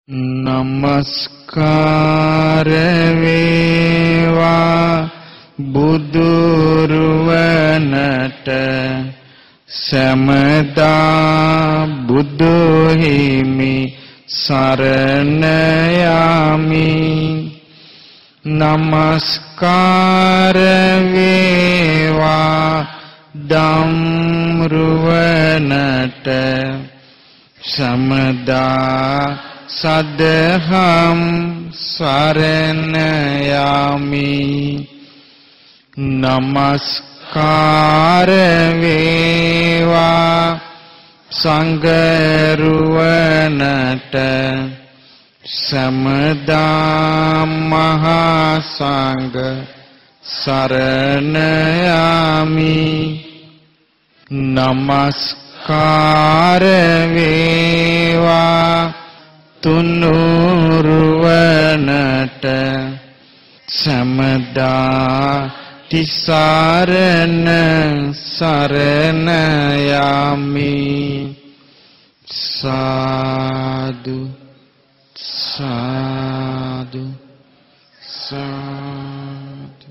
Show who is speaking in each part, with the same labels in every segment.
Speaker 1: නමස්කාර වේවා බුදුරුවනට සමදා බුදු හිමි සරණ යමි. නමස්කාර වේවා ධම්රුවනට සමදා සදහම් සරණ යමි. නමස්කාර වේවා සංඝරුවනට සමදා මහා සංඝ සරණ යමි. නමස්කාර වේවා තුනුරුවනට සමදා තිසරණ සරණ යමි. සාදු සාදු සාදු.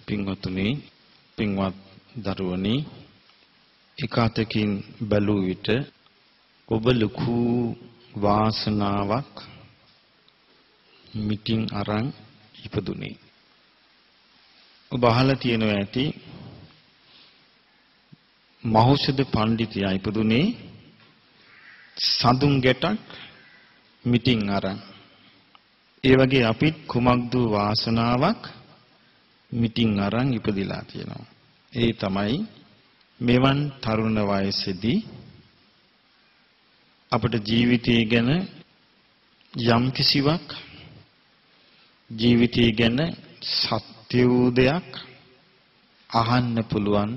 Speaker 1: පින්වත්නි, පින්වත් දරුවනි, එකාතකින් බැලූ විට ඔබ ලොකු වාසනාවක් මිටින් අරන් ඉපදුනේ. ඔබ අහලා තියෙනවා ඇති මහෞෂධ පඬිතුයා ඉපදුනේ සඳුන් ගැටක් මිටින් අරන්. ඒ වගේ අපිත් කුමක්ද වාසනාවක් මිටින් අරන් ඉපදිලා තියෙනවා. ඒ තමයි මෙවන් තරුණ වයසේදී අපට ජීවිතය ගැන යම් කිසිවක්, ජීවිතය ගැන සත්‍ය වූ දෙයක් අහන්න පුළුවන්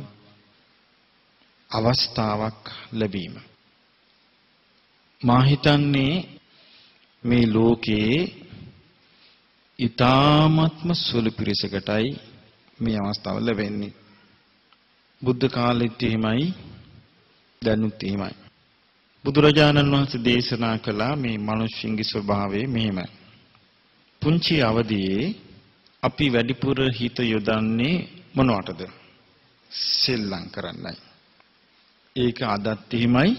Speaker 1: අවස්ථාවක් ලැබීම. මා හිතන්නේ මේ ලෝකයේ ඊ타ත්ම සුළු පිරිසකටයි මේ අවස්ථාව ලැබෙන්නේ. බුද්ධ කාලෙත් එහෙමයි, දැනුත් එහෙමයි. බුදුරජාණන් වහන්සේ දේශනා කළා මේ මිනිස්සුන්ගේ ස්වභාවය මෙහෙමයි. පුංචි අවදියේ අපි වැඩිපුර හිත යොදන්නේ මොනවටද? සෙල්ලම් කරන්නයි. ඒක අදත් එහෙමයි,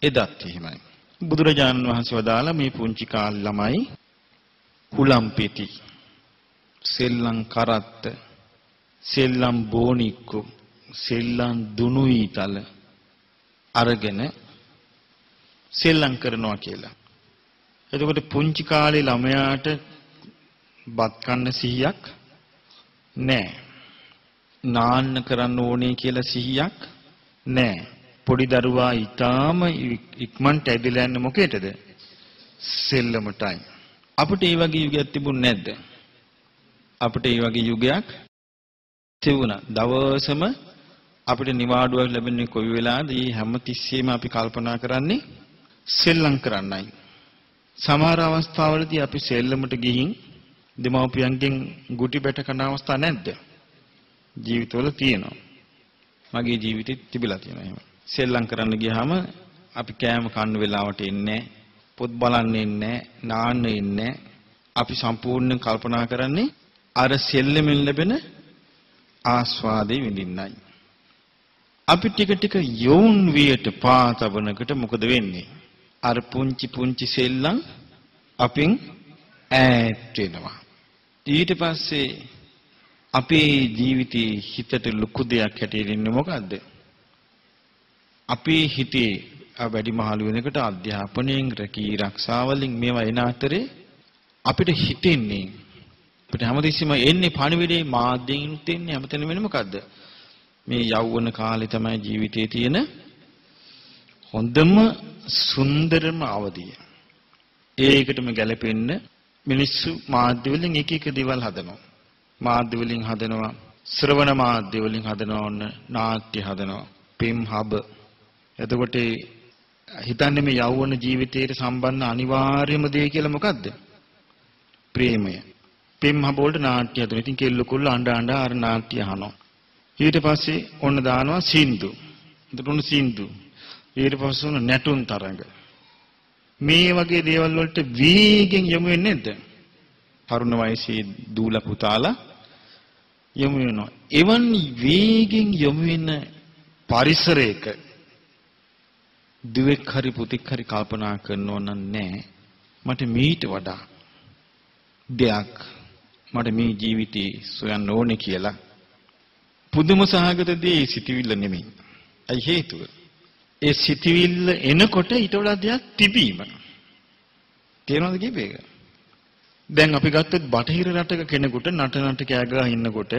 Speaker 1: එදත් එහෙමයි. බුදුරජාණන් වහන්සේ වදාලා මේ පුංචි කාලේ ළමයි හුලම් පෙති, සෙල්ලම් කරත්ත, සෙල්ලම් බෝනික්කු, සෙල්ලම් දුනුයිතල අරගෙන සෙල්ලම් කරනවා කියලා. එතකොට පුංචි කාලේ ළමයාට බත් කන්න සිහියක් නැහැ. නාන්න කරන්න ඕනේ කියලා සිහියක් නැහැ. පොඩි දරුවා ඊටාම ඉක්මනට ඇදලා යන්නේ මොකේටද? සෙල්ලමටයි. අපිට ඒ වගේ යුගයක් තිබුණ නැද්ද? අපිට ඒ වගේ යුගයක් තිබුණා. දවසම අපිට නිවාඩුවක් ලැබෙන්නේ කොයි වෙලාවද? මේ හැම තිස්සෙම අපි කල්පනා කරන්නේ සෙල්ලම් කරන්නයි. සමහර අවස්ථාවලදී අපි සෙල්ලමට ගිහින් දෙමව්පියන්ගෙන් ගුටි බැට කරන අවස්ථා නැද්ද? ජීවිතවල තියෙනවා. මගේ ජීවිතෙත් තිබිලා තියෙනවා එහෙම. සෙල්ලම් කරන්න ගියාම අපි කෑම කන්න වෙලාවට එන්නේ නැහැ, පොත් බලන්න එන්නේ නැහැ, නාන්න එන්නේ නැහැ. අපි සම්පූර්ණයෙන් කල්පනා කරන්නේ අර සෙල්ලමෙන් ලැබෙන ආස්වාදේ විඳින්නයි. අපි ටික ටික යෝන් වියට පාතබනකට මොකද වෙන්නේ? අර පුංචි පුංචි සෙල්ලම් අපෙන් ඈත් වෙනවා. ඊට පස්සේ අපේ ජීවිතේ හිතට ලොකු දෙයක් හැටියට ඉන්නේ මොකද්ද? අපේ හිතේ වැඩිමහලු වෙනකොට අධ්‍යාපනයෙන්, රැකී ආරක්ෂාවලින් මේවා එන අතරේ අපිට හිතෙන්නේ, අපිට හැමතිස්සෙම එන්නේ පණිවිඩේ මාධ්‍යයෙන් එන්නේ හැමතැනම වෙන්නේ මොකද්ද? මේ යෞවන කාලේ තමයි ජීවිතයේ තියෙන හොඳම සුන්දරම අවධිය. ඒකටම ගැලපෙන්න මිනිස්සු මාධ්‍ය වලින් එක එක දේවල් හදනවා. මාධ්‍ය වලින් හදනවා, ශ්‍රවණ මාධ්‍ය වලින් හදනවා, ඔන්න නාට්‍ය හදනවා, පෙම් හබ. එතකොට හිතන්නේ මේ යෞවන ජීවිතයට සම්බන්ධ අනිවාර්යම දේ කියලා මොකද්ද? ප්‍රේමය. පෙම් හබ වලට නාට්‍ය හදනවා. ඉතින් කෙල්ල කොල්ල අඬ අඬ අර නාට්‍ය අහනවා. ඊට පස්සේ ඔන්න දානවා සින්දු. එතකොට ඔන්න සින්දු. ඊට පස්සේ ඔන්න නැටුම් තරඟ. මේ වගේ දේවල් වලට වේගෙන් යොමු වෙන්නේ නැද්ද? තරුණ වයසේ දූල පුතාලා යොමු වෙනවා. එවන් වේගෙන් යොමු වෙන පරිසරයක දුවෙක් හරි පුතෙක් හරි කල්පනා කරනව නෑ මට මීට වඩා දෙයක් මට මේ ජීවිතේ සොයන්න ඕනේ කියලා. පුදුම සහගත දේ සිටිවිල්ල නෙමෙයි. අයි හේතුව. ඒ සිටිවිල්ල එනකොට ඊට වඩා දෙයක් තිබීම. තේරෙනවද කියපේක? දැන් අපි ගත්තොත් බටහිර රටක කෙනෙකුට නට කෑ ගහ ඉන්නකොට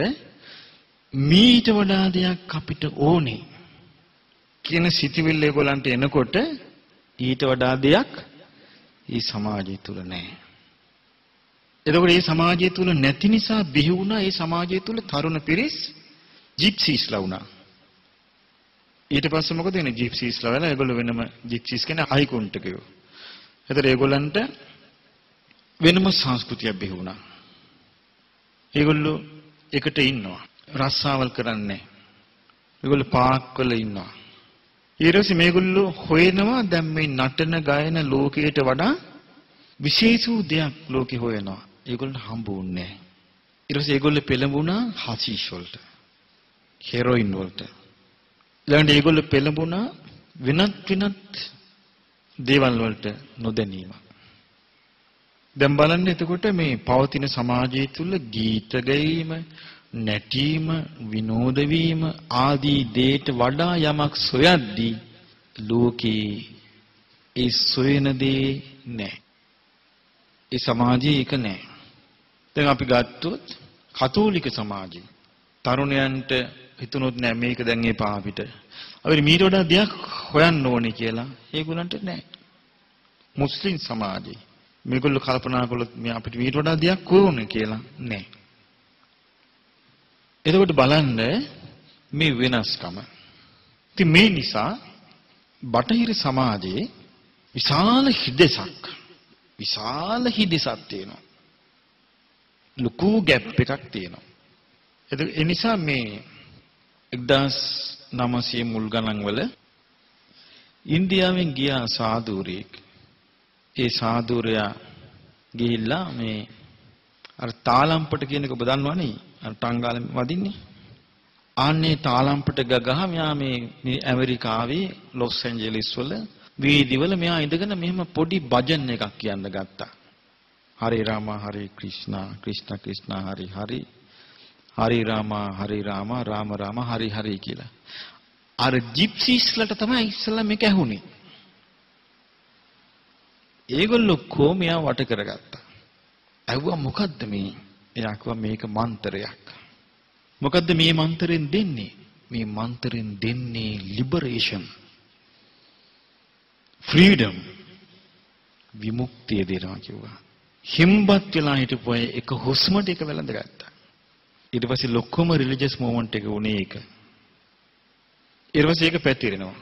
Speaker 1: මීට වඩා දෙයක් අපිට ඕනේ කියන සිටිවිල්ල ඒගොල්ලන්ට එනකොට ඊට වඩා දෙයක් මේ සමාජය තුල නැහැ. එතකොට මේ සමාජය තුල නැති නිසා බිහි වුණා මේ සමාජය තුල තරුණ පිරිස් ජිප්සීස්ලා වුණා. ඊට පස්සේ මොකද වෙන්නේ? ජිප්සීස්ලා වෙලා ඒගොල්ලෝ වෙනම ජිප්සීස් කියන්නේ අයිකුන්ටකයෝ. එතකොට ඒගොල්ලන්ට වෙනම සංස්කෘතියක් බිහි වුණා. ඒගොල්ලෝ එකට ඉන්නවා. රස්සාවල් කරන්නේ. ඒගොල්ලෝ පාක්වල ඉන්නවා. ඊට මේගොල්ලෝ හොයනවා දැන් මේ නටන ගායන ලෝකයට වඩා විශේෂ වූ දෙයක් ලෝකේ හොයනවා. ඒගොල්ලන්ට හම්බුන්නේ නැහැ. ඊට පස්සේ ඒගොල්ලෝ පෙළඹුණා හෂීෂ් වලට. හෙරොයින් වලට. ඊළඟට ඒගොල්ලෝ පෙළඹුණා වෙනත් දේවල් වලට නොදැනීම. දැන් බලන්න එතකොට මේ පවතින සමාජය තුල ගීත ගැයීම, නැටීම, විනෝද වීම ආදී දේට වඩා යමක් සොයද්දී ලෝකේ ඒ සොයන දේ නැහැ. ඒ සමාජයේ ඒක නැහැ. දැන් අපි ගත්තොත් කතෝලික සමාජය තරුණයන්ට හිතුනොත් නෑ මේක දැන් එපා අපිට. අපිට මීට වඩා දෙයක් හොයන්න ඕනේ කියලා ඒගොල්ලන්ට නෑ. මුස්ලිම් සමාජය මේගොල්ලෝ කල්පනා කළොත් මේ අපිට මීට වඩා දෙයක් ඕනේ කියලා නෑ. එතකොට බලන්න මේ වෙනස්කම. ඉතින් මේ නිසා බටහිර සමාජයේ විශාල හිදෙසක් තියෙනවා. ලොකු ගැප් එකක් තියෙනවා. ඒ නිසා මේ 1900 මුල් ගණන් වල ඉන්දියාවෙන් ගියා සාදුරෙක්. ඒ සාදුරයා ගිහිල්ලා මේ අර තාලම්පට කියන එක ඔබ දන්නවනේ අර ටංගාලෙ වදින්නේ. ආන්නේ තාලම්පට ගගහ මෙයා මේ ඇමරිකාවේ ලොස් ඇන්ජලිස් වල වීදිවල මෙයා ඉඳගෙන මෙහෙම පොඩි භජන් එකක් කියන්න ගත්තා. හරි රාම හරි ක්‍රිෂ්ණා ක්‍රිෂ්ණ ක්‍රිෂ්ණ හරි හරි හරි රාම රාම රාම හරි හරි කියලා. අර ජිප්සීස්ලට තමයි ඉස්සෙල්ලා මේක ඇහුනේ. ඒගොල්ලෝ කොහොමයා වට කරගත්තා. ඇහුවා මොකද්ද මේ? එයා කිව්වා මේක මන්ත්‍රයක්. මොකද්ද මේ මන්ත්‍රෙන් දෙන්නේ? මේ මන්ත්‍රෙන් දෙන්නේ ලිබරේෂන්. ෆ්‍රීඩම්. විමුක්තිය දෙනවා කිව්වා. හිම්බත් වෙලා හිටපු අය එක හුස්මට එක වැළඳ ගත්තා. ඊට පස්සේ ලොක්කම රිලිජියස් මූවමන්ට් එක උනේ ඒක. ඊට පස්සේ ඒක පැතිරෙනවා.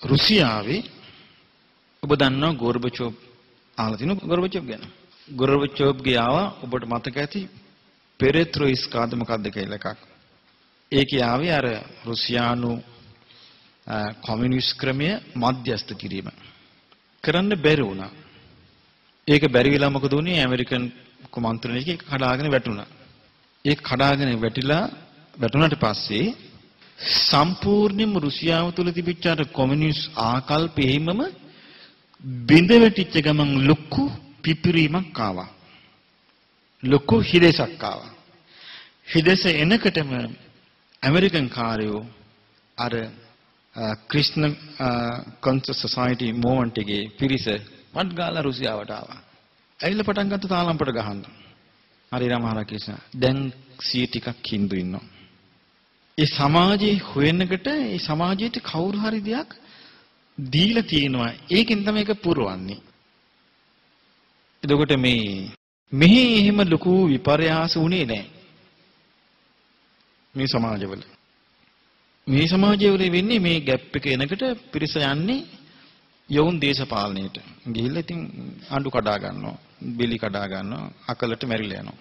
Speaker 1: රුසියාවේ ඔබ දන්නවා ගෝර්බචෝව් අහලා තිනු ගෝර්බචෝව් ගැන. ගෝර්බචෝව්ගේ ආවා ඔබට මතක ඇති පෙරෙත්‍රොයිස්කාද මොකක්ද කියලා එකක්. ඒකේ ආවේ අර රුසියානු කොමියුනිස්ට් ක්‍රමය මධ්‍යස්ථ කිරීම. කරන්න බැරි වුණා. ඒක බැරි වෙලා මොකද වුනේ? ඇමරිකන් කුමන්ත්‍රණයක කඩාගෙන වැටුණා. ඒ කඩාගෙන වැටුණාට පස්සේ සම්පූර්ණයෙන්ම රුසියාව තුළ තිබිච්ච අර කොමියුනිස්ට් ආකල්පෙහිමම බිඳ වැටිච්ච ගමන් ලොකු පිපිරීමක් ආවා. ලොකු හිදෙසක් ආවා. හිදෙස එනකටම ඇමරිකන් කාරයෝ අර ක්‍රිස්න කොන්සස් සොසයිටි මූවමන්ට් එකේ පිරිස වත් ගාලා රුසියාවට ආවා. ඇවිල්ලා පටන් ගත්ත තාලම්පට ගහන්න. හරි රාමහාරා ක්‍රිෂ්ණ. දැන් 100 ටිකක් හින්දු ඉන්නවා. ඒ සමාජයේ හොයනකට ඒ සමාජයට කවුරු හරි දෙයක් දීලා තියෙනවා. ඒකෙන් තමයි ඒක පුරවන්නේ. එතකොට මෙහි එහෙම ලොකු විපර්යාස වුණේ නැහැ. මේ සමාජවල. මේ සමාජවල වෙන්නේ මේ ગેප් එක එනකොට පිරිස යන්නේ යෝන් දේශපාලනයට. ගිහිල්ලා ඉතින් ආණ්ඩු කඩා ගන්නවා, බෙලි කඩා ගන්නවා, අකලට මැරිලා යනවා.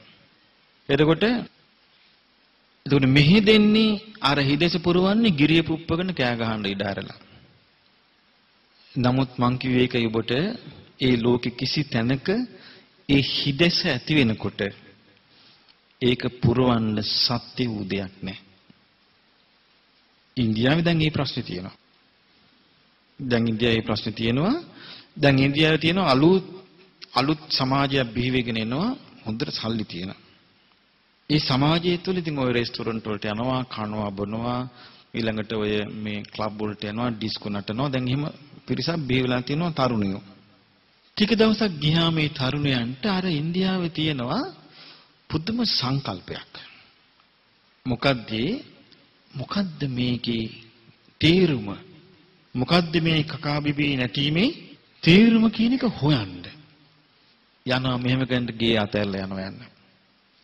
Speaker 1: එතකොට මෙහි දෙන්නේ අර හිදෙස පුරවන්නේ ගිරිය පුප්පගෙන කෑ ගහන්න ඉඩ ඇරලා. නමුත් මං කිව්වේ ඒකයි ඔබට ඒ ලෝකේ කිසි තැනක ඒ හිදෙස ඇති වෙනකොට ඒක පුරවන්න සත්‍ය වූ දෙයක් නැහැ. ඉන්දියාවේ දැන් මේ ප්‍රශ්නේ තියෙනවා. දැන් ඉන්දියාවේ ප්‍රශ්නේ තියෙනවා. දැන් ඉන්දියාවේ තියෙනවා අලුත් සමාජයක් බිහි වෙගෙන එනවා. හොඳට සල්ලි තියෙනවා. ඒ සමාජය තුළ ඉතින් ඔය රෙස්ටොරන්ට් වලට යනවා, කනවා, බොනවා, ඊළඟට ඔය මේ ක්ලබ් වලට යනවා, ඩිස්කෝ නටනවා. දැන් එහෙම පිරිසක් බිහි වෙලා තියෙනවා තරුණයෝ. ටික දවසක් ගියාම මේ තරුණයන්ට අර ඉන්දියාවේ තියෙනවා පුදුම සංකල්පයක්. මොකද්ද මේකේ තේරුම? මොකද්ද මේ කකාබිබී නැටීමේ තේරුම කියන එක හොයන්න. යනවා මෙහෙම ගන්න ගේ අතැල්ලා යනවා.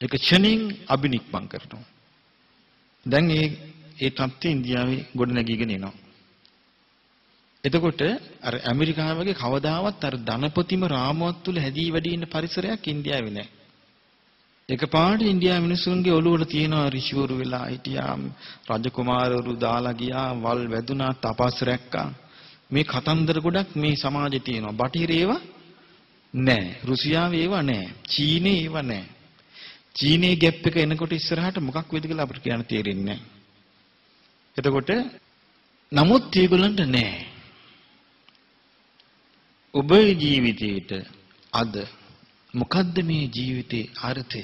Speaker 1: ඒක ක්ෂණින් අබිනික්මන් කරනවා. දැන් ඒ තත්ත්වය ඉන්දියාවේ ගොඩ නැගීගෙන එනවා. එතකොට අර ඇමරිකාව වගේ කවදාවත් අර ධනපතිම රාමුවක් තුල හැදී වැඩි ඉන්න පරිසරයක් ඉන්දියාවේ නැහැ. එකපාරට ඉන්දියාවේ මිනිස්සුන්ගේ ඔළුවල තියෙනවා ඍෂිවරු වෙලා හිටියා, රජකුමාරවරු දාලා ගියා, වල් වැදුනා, තපස් රැක්කා. මේ කතන්දර ගොඩක් මේ සමාජේ තියෙනවා. බටහිර ඒවා නැහැ. රුසියාවේ ඒවා නැහැ. චීනේ ඒවා නැහැ. චීනේ ગેප් එක එනකොට ඉස්සරහට මොකක් වෙයිද කියලා අපිට කියන්න තේරෙන්නේ නැහැ. එතකොට නමුත් ඒගොල්ලන්ට නැහැ. ඔබේ ජීවිතේට අද මොකද්ද මේ ජීවිතේ අර්ථය?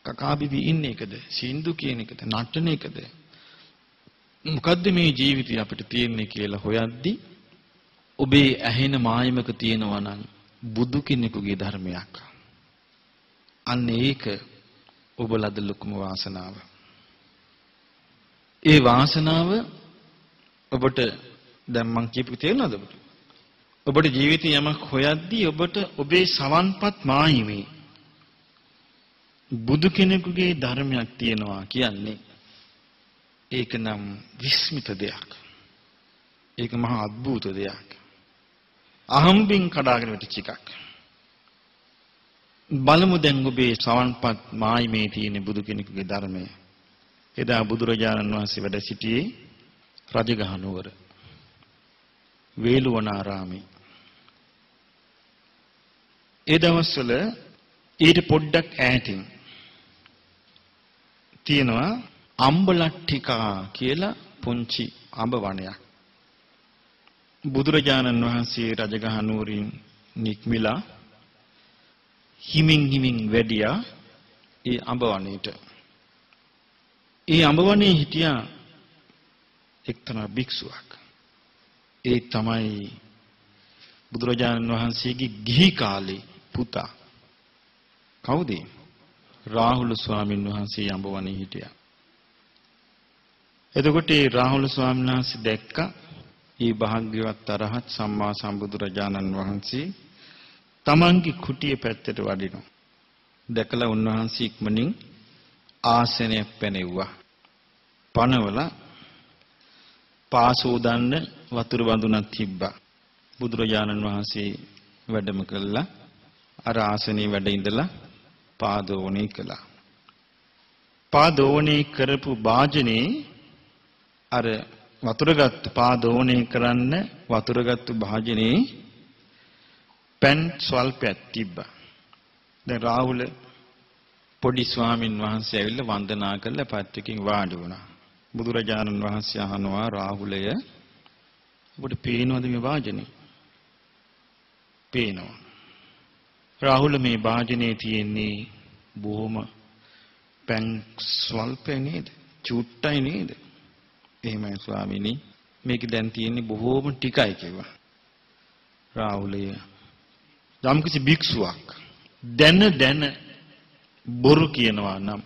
Speaker 1: කකාබිබි ඉන්න එකද? සින්දු කියන එකද? නටන එකද? මොකද්ද මේ ජීවිතය අපිට තියෙන්නේ කියලා හොයද්දි ඔබේ ඇහෙන මායමක තියෙනවා නම් බුදු කෙනෙකුගේ ධර්මයක්. අන්න ඒක ඔබ ලද ලොකුම වාසනාව. ඒ වාසනාව ඔබට දැන් මං කියපු තේරෙනවද ඔබට? ඔබට ජීවිතේ යමක් හොයද්දී ඔබට ඔබේ සවන්පත් මායිමේ බුදු කෙනෙකුගේ ධර්මයක් තියෙනවා කියන්නේ ඒක නම් විස්මිත දෙයක්. ඒක මහා අద్భుත දෙයක්. අහම්බින් කඩාගෙන වැටිච්ච එකක්. බලමු දැන් ඔබේ සවන්පත් මායිමේ තියෙන බුදු කෙනෙකුගේ ධර්මය. එදා බුදුරජාණන් වහන්සේ වැඩ සිටියේ රජගහ නුවර වේළුවනාරාමේ. ඒ දවස්වල ඊට පොඩ්ඩක් ඈතින් තියෙනවා අම්බලට්ටිකා කියලා පුංචි අඹ වනයක්. බුදුරජාණන් වහන්සේ රජගහ නුවරින් නික්මිලා හිමින් වැඩියා ඒ අඹ වනයේට. ඒ අඹ වනයේ හිටියා එක්තරා භික්ෂුවක්. ඒ තමයි බුදුරජාණන් වහන්සේගේ ගිහි කාලේ පුතා. කවුද? රාහුල ස්වාමීන් වහන්සේ අඹ වනයේ හිටියා. එතකොට ඒ රාහුල ස්වාමීන් වහන්සේ දැක්ක ඒ භාග්‍යවත් අරහත් සම්මා සම්බුදුරජාණන් වහන්සේ තමන්ගේ කුටිය පැත්තට වඩිනවා. දැකලා උන්වහන්සේ ඉක්මනින් ආසනයක් පැනෙව්වා. පනවලා පාසෝදන්න වතුර වඳුනක් තිබ්බා. බුදුරජාණන් වහන්සේ වැඩම කළා. අර ආසනේ වැඩ ඉඳලා පාදෝණේ කළා. පාදෝණේ කරපු වාජනේ අර වතුරගත් පාදෝණේ කරන්න වතුරගත් වාජනේ පෙන් ස්වල්පයක් තිබ්බා. දැන් රාහුල පොඩි ස්වාමින් වහන්සේ ඇවිල්ලා වන්දනා කරලා පැත්තකින් වාඩි වුණා. බුදුරජාණන් වහන්සේ අහනවා රාහුලය ඔබට පේනවද මේ වාජනේ? පේනවා. රාහුල මේ වාජනේ තියෙන්නේ බොහොම පෙන් ස්වල්පේ නේද? චුට්ටයි නේද? එහෙමයි ස්වාමීනි. මේක දැන් තියෙන්නේ බොහොම ටිකයි කිව්වා. රාහුලය යම්කිසි භික්ෂුවක් දැන බොරු කියනවා නම්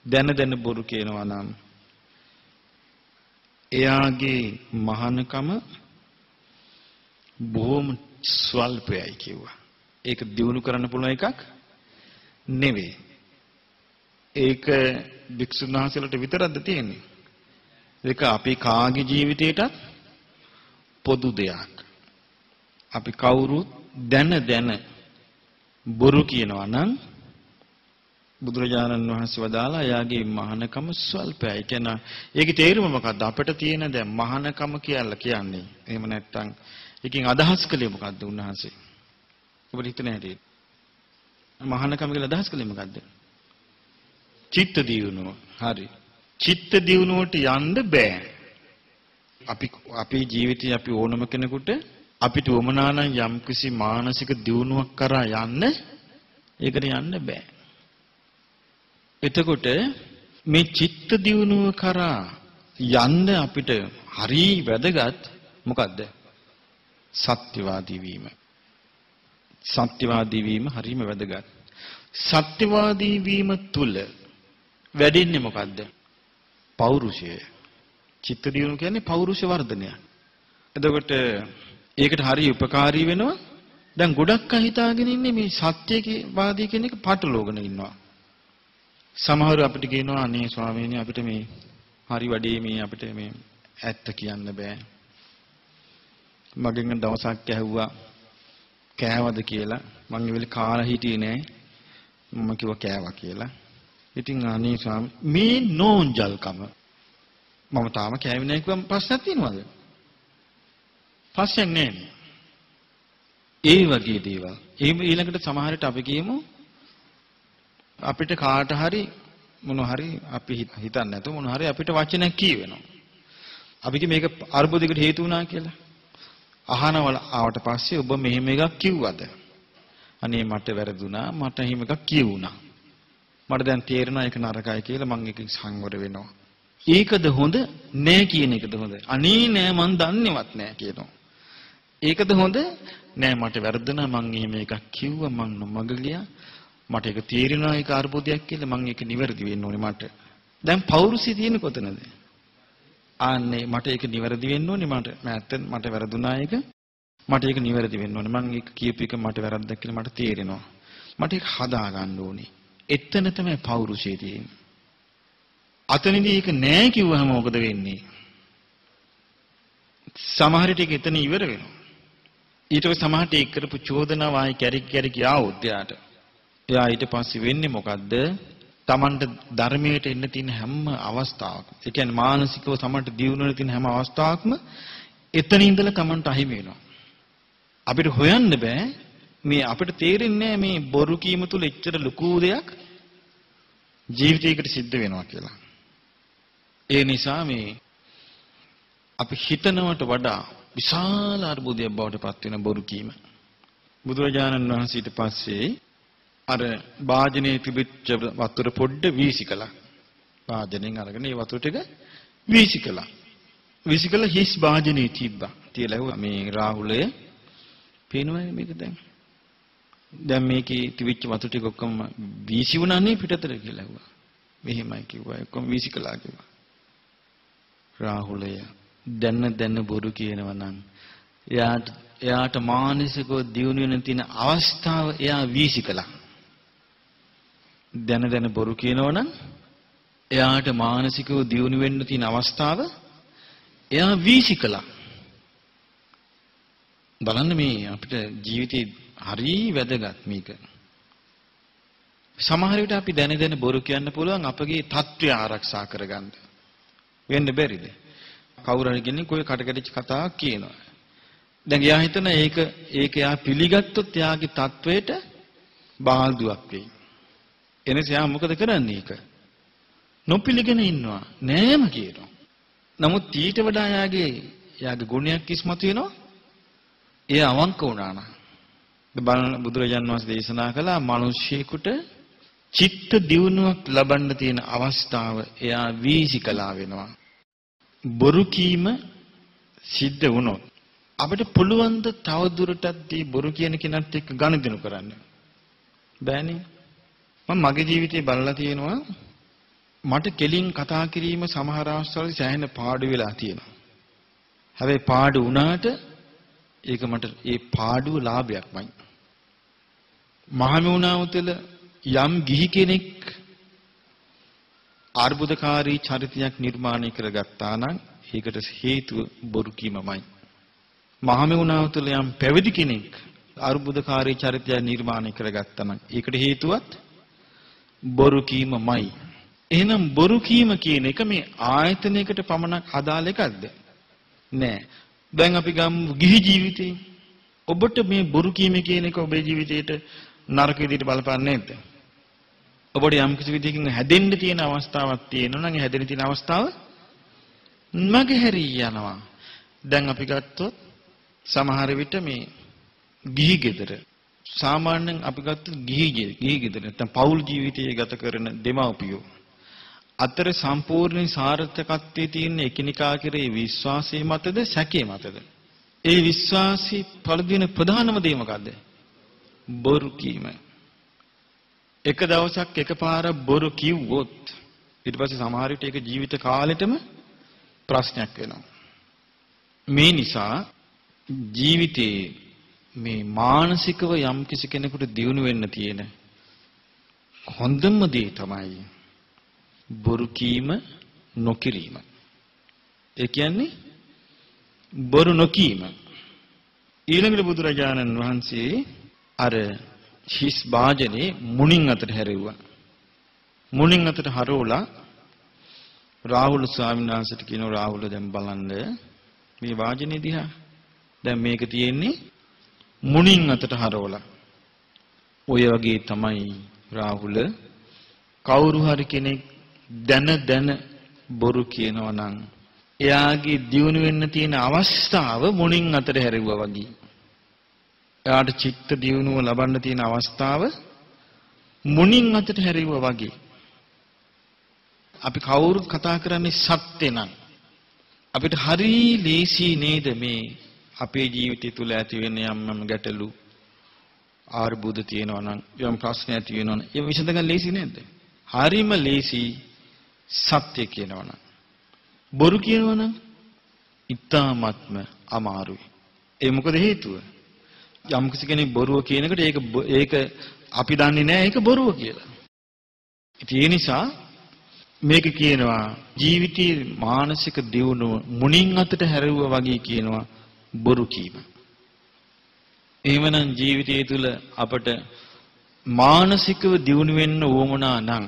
Speaker 1: දැන බොරු කියනවා නම් එයාගේ මහානකම බොහොම ස්වල්පයි කිව්වා. ඒක දිනු කරන්න පුළුවන් එකක් නෙවෙයි. ඒක භික්ෂුන් වහන්සේලාට විතරක්ද තියෙන්නේ? ඒක අපි කාගේ ජීවිතේටත් පොදු දෙයක්. අපි කවුරුත් දැන බොරු කියනවා නම් බුදුරජාණන් වහන්සේ වදාලා එයාගේ මහානකම ස්වල්පයි. කියනවා ඒකේ තේරුම මොකක්ද? අපිට තියෙන දැන් මහානකම කියලා කියන්නේ. එහෙම නැත්නම් එකකින් අදහස් කළේ මොකද්ද උන්වහන්සේ? ඔබට හිතන හැටි. මහානකම කියලා අදහස් කළේ මොකද්ද? චිත්ත දියුණුව. හරි. චිත්ත දියුණුවට යන්න බෑ. අපේ ජීවිතේ අපි ඕනම කෙනෙකුට අපිට වමනා නම් යම්කිසි මානසික දියුණුවක් කරා යන්න ඒකට යන්න බෑ. එතකොට මේ චිත්ත දියුණුව කරා යන්න අපිට හරි වැදගත් මොකද්ද? සත්‍යවාදී වීම. සත්‍යවාදී වීම හරිම වැදගත්. සත්‍යවාදී වීම තුල වැඩින්නේ මොකද්ද? පෞරුෂය. චිත්ත දියුණුව කියන්නේ පෞරුෂ වර්ධනය. එතකොට ඒකට හරිය උපකාරී වෙනවා. දැන් ගොඩක් අය හිතාගෙන ඉන්නේ මේ සත්‍යවාදී කියන එක පටලවගෙන ඉන්නවා. සමහරව අපිට කියනවා අනේ ස්වාමීනි අපිට මේ හරි වැඩේ මේ අපිට මේ ඇත්ත කියන්න බෑ. මගෙන් දවසක් ඇහුවා කෑවද කියලා. මං ඒ වෙලේ කාලා හිටියේ නෑ. මම කිව්වා කෑවා කියලා. ඉතින් අනේ ස්වාමී මේ නෝන්ජල්කම මම තාම කෑවේ නැහැ කිව්වම ප්‍රශ්නයක් තියෙනවද? ප්‍රශ්නයක් නැහැ. ඒ වගේ දේවල්. ඊළඟට සමහරට අපි කියමු අපිට කාට හරි මොන හරි අපි හිතන්නේ නැතුව මොන හරි අපිට වචනයක් කියවෙනවා. අපි කිය මේක අර්බුදයකට හේතු වුණා කියලා. අහනවල ආවට පස්සේ ඔබ මෙහෙම එකක් කිව්වද? අනේ මට වැරදුනා මට එහෙම එකක් කියුණා. මට දැන් තේරෙනවා ඒක නරකයි කියලා මම ඒක සංවර වෙනවා. ඒකද හොඳ නෑ කියන එකද හොඳ? අනේ නෑ මං දන්නේවත් නෑ කියනවා. ඒකද හොඳ නෑ මට වැරදුනා මං එහෙම එකක් කිව්වා මං නොමග ගියා. මට ඒක තේරෙනවා ඒක අර්බුදයක් කියලා මං ඒක නිවැරදි වෙන්න ඕනේ මට. දැන් පෞරුෂය තියෙන්නේ කොතනද? ආන්නේ මට ඒක නිවැරදි වෙන්න ඕනේ මට වැරදුනා ඒක. මට ඒක නිවැරදි වෙන්න ඕනේ. මං ඒක කියපු එක මට වැරද්දක් කියලා මට තේරෙනවා. මට ඒක හදා ගන්න ඕනේ. එතන තමයි පෞරුෂය තියෙන්නේ. අතනදී ඒක නෑ කිව්වම මොකද වෙන්නේ? සමහර ටික එතන ඉවර වෙනවා. ඊට පස්සේ සමහරට ඒක කරපු චෝදනාව ආයි කැරි ආවොත් එයා ඊට පස්සේ වෙන්නේ මොකද්ද? Tamanට ධර්මයට එන්න තියෙන හැම අවස්ථාවකම, ඒ කියන්නේ මානසිකව Tamanට දියුණු වෙන තියෙන හැම අවස්ථාවකම එතන ඉඳලා Tamanට අහිමි වෙනවා. අපිට හොයන්න බෑ මේ අපිට තේරෙන්නේ මේ බොරු කීම තුල එච්චර ලොකු දෙයක් ජීවිතයකට සිද්ධ වෙනවා කියලා. ඒ නිසා මේ අපි හිතනවට වඩා විශාල අර්බුදයක් බවට පත් වෙන බොරු කීම. බුදුරජාණන් වහන්සේ ඊට පස්සේ අර වාජනේ තිබිච්ච වතුර පොඩ්ඩ වීසි කළා. වාජනෙන් අරගෙන ඒ වතුර ටික වීසි කළා. වීසි කළා හිස් වාජනේ තිබ්බා. තියලා මේ රාහුලය පේනවද මේක දැන්? දැන් මේකේ තිබිච්ච වතුර ටික ඔක්කොම වීසි වුණානේ පිටතට කියලා ඇහුවා. මෙහෙමයි කිව්වා. ඔක්කොම වීසි කළා කිව්වා. රාහුලය දැන්න බොරු කියනවා නම් එයාට මානසිකව දියුණු වෙන තියෙන අවස්ථාව එයා වීසි කළා. දැන බොරු කියනවා නම් එයාට මානසිකව දියුණු වෙන්න තියෙන අවස්ථාව එයා වීසි කළා. බලන්න මේ අපිට ජීවිතේ හරි වැදගත් මේක. සමහර විට අපි දැන බොරු කියන්න පුළුවන් අපගේ තත්ත්වය ආරක්ෂා කරගන්න. වෙන්න බැරිද? කවුරු හරි කෙනෙක් કોઈ කටකැටිච්ච කතාවක් කියනවා. දැන් එයා හිතන ඒක එයා පිළිගත්තොත් එයාගේ තත්වයට බාල්දුවක් වෙයි. එනිසා එයා මොකද කරන්නේ ඒක? නොපිළිගෙන ඉන්නවා. නෑම කියනවා. නමුත් ඊට වඩා එයාගේ ගුණයක් ඉස්මතු වෙනවා. එයා අවංක වුණා නම්. බලන්න බුදුරජාන් වහන්සේ දේශනා කළා මිනිස්සෙකුට චිත්ත දියුණුවක් ලබන්න තියෙන අවස්ථාව එයා වීසිකලා වෙනවා. බොරු කීම සිද්ධ වුණොත් අපිට පුළුවන් ද තව දුරටත් මේ බොරු කියන කෙනාත් එක්ක ගනුදෙනු කරන්න? බෑනේ. මම මගේ ජීවිතේ බලලා තියෙනවා මට කෙලින් කතා කිරීම සමහර අවස්ථාවලදී සෑහෙන පාඩු වෙලා තියෙනවා. හැබැයි පාඩු වුණාට ඒක මට ඒ පාඩුව ලාභයක්මයි. මහමෙවුනාව තුළ යම් ගිහි කෙනෙක් අර්බුදකාරී චරිතයක් නිර්මාණය කරගත්තා නම් ඒකට හේතුව බොරු කීමමයි. මහමෙවුනාව තුළ යම් පැවිදි කෙනෙක් අර්බුදකාරී චරිතයක් නිර්මාණය කරගත්තා නම් ඒකට හේතුවත් බොරු කීමමයි. එහෙනම් බොරු කීම කියන එක මේ ආයතනයකට පමණක් අදාළ එකක්ද? නෑ. දැන් අපි ගමු ගිහි ජීවිතේ. ඔබට මේ බොරු කීමේ කියන එක ඔබේ ජීවිතේට නරක විදිහට බලපාන්නේ නැද්ද? ඔබට යම් කිසි විදිහකින් හැදෙන්න තියෙන අවස්ථාවක් තියෙනවා නම් ඒ හැදෙන්න තියෙන අවස්ථාව මගහැරී යනවා. දැන් අපි ගත්තොත් සමහර විට මේ ගිහි ගෙදර සාමාන්‍යයෙන් අපි ගත්තොත් ගිහි ගෙදර නැත්නම් පෞල් ජීවිතය ගත කරන දෙමව්පියෝ අතර සම්පූර්ණ සාර්ථකත්වයේ තියෙන එකිනෙකා කෙරෙහි විශ්වාසය මතද සැකේ මතද? ඒ විශ්වාසී පළදින ප්‍රධානම දේ මොකද්ද? බොරු කීම. එක දවසක් එකපාරක් බොරු කිව්වොත් ඊට පස්සේ සමහර විට ඒක ජීවිත කාලෙටම ප්‍රශ්නයක් වෙනවා. මේ නිසා ජීවිතේ මේ මානසිකව යම් කිසි කෙනෙකුට දියුණු වෙන්න තියෙන හොඳම දේ තමයි බොරු කීම නොකිරීම. ඒ කියන්නේ බොරු නොකීම. ඊළඟට බුදුරජාණන් වහන්සේ අර හිස් වාජනේ මුණින් අතට හැරෙව්වා. මුණින් අතට හරවලා රාහුල ස්වාමීන් වහන්සේට කියනවා රාහුල දැන් බලන්න මේ වාජනේ දිහා. දැන් මේක තියෙන්නේ මුණින් අතට හරවලා. ඔය වගේ තමයි රාහුල කවුරු හරි කෙනෙක් දැන බොරු කියනවා නම් එයාගේ දියුණු වෙන්න තියෙන අවස්ථාව මුණින් අතට හැරෙව්වා වගේ. එයාට චිත්ත දියුණුව ලබන්න තියෙන අවස්ථාව මුණින් අතට හැරෙව්වා වගේ. අපි කවුරුත් කතා කරන්නේ සත්‍ය නම් අපිට හරි ලේසි නේද මේ අපේ ජීවිතය තුළ ඇති වෙන යම් ගැටලු ආර්බුද තියෙනවා නම් යම් ප්‍රශ්න ඇති වෙනවා නම් ඒක විසඳගන්න ලේසි නේද? හරිම ලේසි සත්‍ය කියනවා නම්. බොරු කියනවා නම් ඉතාමත්ම අමාරුයි. ඒ මොකද හේතුව? යම් කිසි කෙනෙක් බොරුව කියනකොට ඒක අපි දන්නේ නැහැ ඒක බොරුව කියලා. ඒ නිසා මේක කියනවා ජීවිතයේ මානසික දියුණුව මුණින් අතට හැරෙවුවා වගේ කියනවා බොරු කීම. එහෙමනම් ජීවිතය තුළ අපට මානසිකව දියුණු වෙන්න උවමනා නම්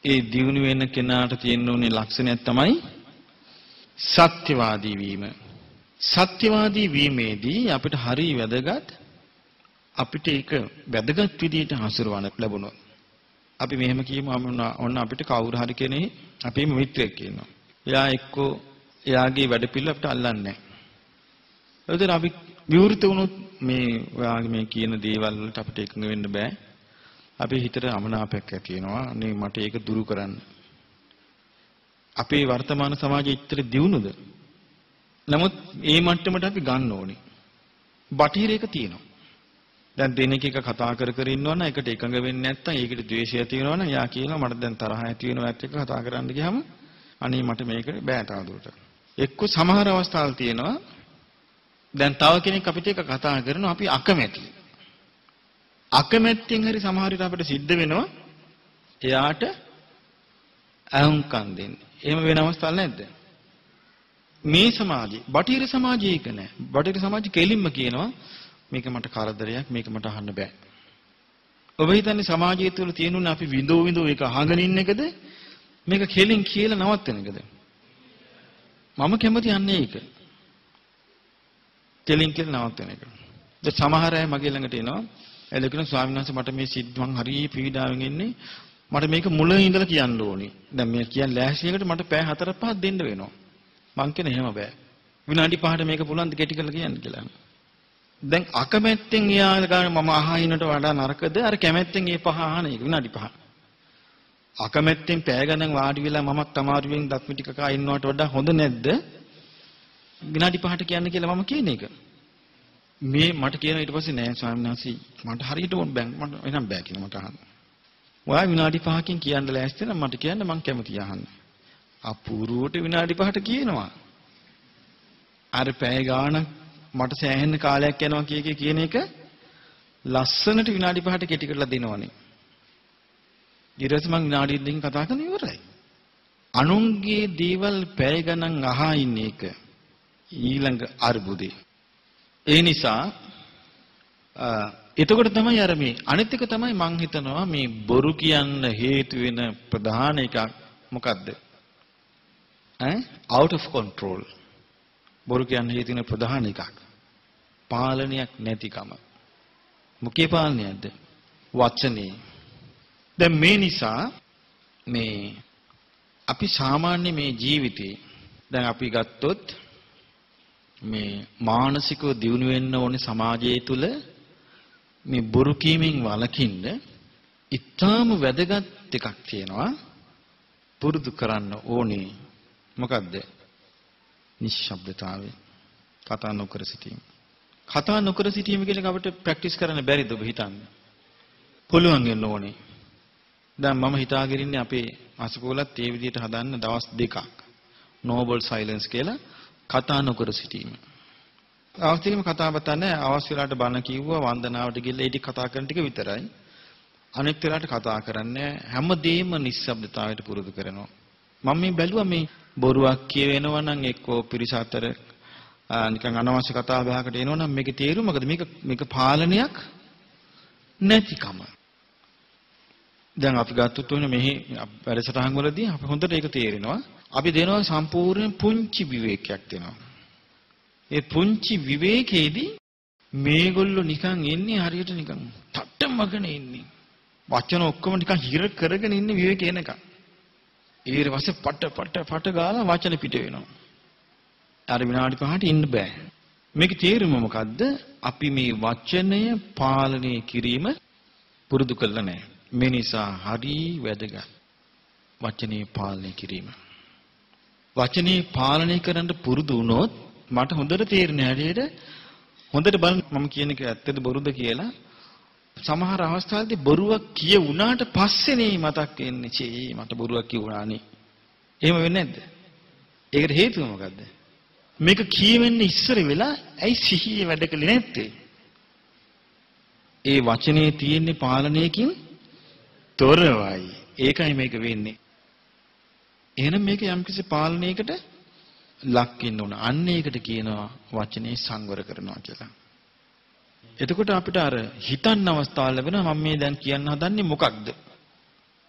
Speaker 1: ඒ දියුණු වෙන කෙනාට තියෙන්න ඕනේ ලක්ෂණයක් තමයි සත්‍යවාදී වීම. සත්‍යවාදී වීමේදී අපිට හරි වැදගත් අපිට ඒක වැදගත් විදිහට හසුරවන්න ලැබුණොත් අපි මෙහෙම කියමු ඔන්න අපිට කවුරු හරි කෙනෙක් අපේම මිත්‍රයෙක් ඉන්නවා. එයා එක්කෝ එයාගේ වැඩපිළිවෙල අපිට අල්ලන්නේ නැහැ. එතකොට අපි විවෘත වුණොත් මේ ඔයාගේ මේ කියන දේවල් වලට අපිට එකඟ වෙන්න බෑ. අපේ හිතට අමනාපයක් ඇති වෙනවා. අනේ මට ඒක දුරු කරන්න. අපේ වර්තමාන සමාජයේ ඉතර දියුණුද? නමුත් මේ මට්ටමට අපි ගන්න ඕනේ. බටහිර එක තියෙනවා. දැන් දෙනෙක් එක කතා කර ඉන්නවනම් ඒකට එකඟ වෙන්නේ නැත්නම් ඒකට ද්වේෂය ඇති වෙනවනම් යා කියනවා මට දැන් තරහ ඇති වෙනවා ඇත්ත එක කතා කරන්න ගියාම අනේ මට මේක බෑ තවදුරට. එක්ක සමහර අවස්ථාවල් තියෙනවා දැන් තව කෙනෙක් අපිට එක කතා කරනවා අපි අකමැති. අකමැත්තෙන් හරි සමහර විට අපිට සිද්ධ වෙනවා එයාට අහුම්කම් දෙන්න. එහෙම වෙන අවස්ථාවක් නැද්ද? මේ සමාජයේ බටහිර සමාජයේ ඒක නෑ. බටහිර සමාජය කෙලින්ම කියනවා මේක මට කරදරයක් මේක මට අහන්න බෑ. ඔබ හිතන්නේ සමාජය තුළ තියෙනුනේ අපි විඳෝ ඒක අහගෙන ඉන්න එකද? මේක කෙලින් කියලා නවත්තන එකද? මම කැමති යන්නේ ඒක. කෙලින් කියලා නවත්තන එක. දැන් සමහර අය මගේ ළඟට එනවා. එලකින ස්වාමීන් වහන්සේ මට මේ සිද්ධ මං හරිය පීඩාවෙන් ඉන්නේ. මට මේක මුල ඉඳලා කියන්න ඕනේ. දැන් මේ කියන්නේ ලෑස්තියකට මට පැය 4-5 දෙන්න වෙනවා. මං කියන එහෙම බෑ. විනාඩි 5ට මේක පුළුවන් ද කෙටි කරලා කියන්න කියලා. දැන් අකමැත්තෙන් එයා ගන්න මම අහිනට වඩා නරකද අර කැමැත්තෙන් ඒ 5 අහන එක විනාඩි 5. අකමැත්තෙන් පැය ගණන් වාඩි වෙලා මමත් අමාරුවෙන් දක්මි ටික කා ඉන්නවට වඩා හොඳ නැද්ද? විනාඩි 5ට කියන්න කියලා මම කියන එක. මේ මට කියන ඊට පස්සේ නෑ ස්වාමීන් වහන්සේ මට හරියට ඕන බෑ මට එනම් බෑ කියලා මට අහන්න. ඔයා විනාඩි 5කින් කියන්න ලෑස්ති නම් මට කියන්න මං කැමතියි අහන්න. අපූර්වට විනාඩි 5ට කියනවා. අර පැය ගාණක් මට සෑහෙන කාලයක් යනවා කියන එක ලස්සනට විනාඩි 5ට කෙටි කරලා දෙනවනේ. ඊට පස්සේ මං විනාඩි 2කින් කතා කරන ඉවරයි. අනුන්ගේ දේවල් පැය ගණන් අහා ඉන්න එක ඊළඟ අර්බුදේ. ඒ නිසා එතකොට තමයි අර මේ අනිත් එක තමයි මං හිතනවා මේ බොරු කියන්න හේතු වෙන ප්‍රධාන එකක් මොකද්ද? out of control. බොරු කියන්නේ හේ තියෙන ප්‍රධාන එකක්. පාලනයක් නැතිකම. මොකේ පාලනයක්ද? වචනේ. දැන් මේ නිසා මේ අපි සාමාන්‍ය මේ ජීවිතේ දැන් අපි ගත්තොත් මේ මානසිකව දියුණු වෙන්න ඕනේ සමාජය තුළ මේ බොරු කීමෙන් වළකින්න ඉතාම වැදගත් එකක් තියෙනවා පුරුදු කරන්න ඕනේ. මොකද්ද? නිශ්ශබ්දතාවය. කතා නොකර සිටීම. කතා නොකර සිටීම කියන එක අපිට ප්‍රැක්ටිස් කරන්න බැරිද ඔබ හිතන්න? පුළුවන් වෙන්න ඕනේ. දැන් මම හිතාගෙන ඉන්නේ අපේ අසකෝලත් ඒ විදිහට හදන්න දවස් දෙකක්. නෝබල් සයිලන්ස් කියලා කතා නොකර සිටීම. අවස්ථිකම කතා බතා නැහැ. අවශ්‍ය වෙලාවට බණ කිව්වා වන්දනාවට ගිහලා ඒ ටික කතා කරන ටික විතරයි. අනෙක් වෙලාවට කතා කරන්නේ හැමදේම නිශ්ශබ්දතාවයට පුරුදු කරනවා. මම මේ බැලුවා මේ බොරුවක් කියවෙනවා නම් එක්කෝ පිරිස අතර නිකන් අනවශ්‍ය කතා බහකට එනවා නම් මේකේ තේරුම මොකද? මේක පාලනයක් නැතිකම. දැන් අපි ගත්තොත් වෙන මෙහි වැඩසටහන් වලදී අපි හොඳට ඒක තේරෙනවා. අපි දෙනවා සම්පූර්ණ පුංචි විවේකයක් දෙනවා. ඒ පුංචි විවේකයේදී මේගොල්ලෝ නිකන් ඉන්නේ හරියට නිකන් තට්ටමගෙන ඉන්නේ. වචන ඔක්කොම නිකන් හිර කරගෙන ඉන්නේ විවේකේ එනකන්. ඊට පස්සේ පට ගාලා වචන පිට වෙනවා. අර විනාඩි 5ට ඉන්න බෑ. මේකේ තේරුම මොකද්ද? අපි මේ වචනය පාලනය කිරීම පුරුදු කරලා නැහැ. මේ නිසා හරි වැදගත් වචනේ පාලනය කිරීම. වචනේ පාලනය කරන්න පුරුදු වුණොත් මට හොඳට තේරෙන හැටියට හොඳට බලන්න මම කියන එක ඇත්තද බොරුද කියලා. සමහර අවස්ථාවලදී බොරුවක් කියුණාට පස්සේනේ මතක් වෙන්නේ. චේ මට බොරුවක් කියුණානේ. එහෙම වෙන්නේ නැද්ද? ඒකට හේතුව මොකද්ද? මේක කියවෙන්න ඉස්සර වෙලා ඇයි සිහිය වැඩ කළේ නැත්තේ? ඒ වචනේ තියෙන්නේ පාලනයකින් තොරවයි. ඒකයි මේක වෙන්නේ. එහෙනම් මේක යම්කිසි පාලනයකට ලක් වෙන්න ඕන. අන්න ඒකට කියනවා වචනේ සංවර කරනවා කියලා. එතකොට අපිට අර හිතන්න අවස්ථාව ලැබෙනවා මම මේ දැන් කියන්න හදන්නේ මොකක්ද?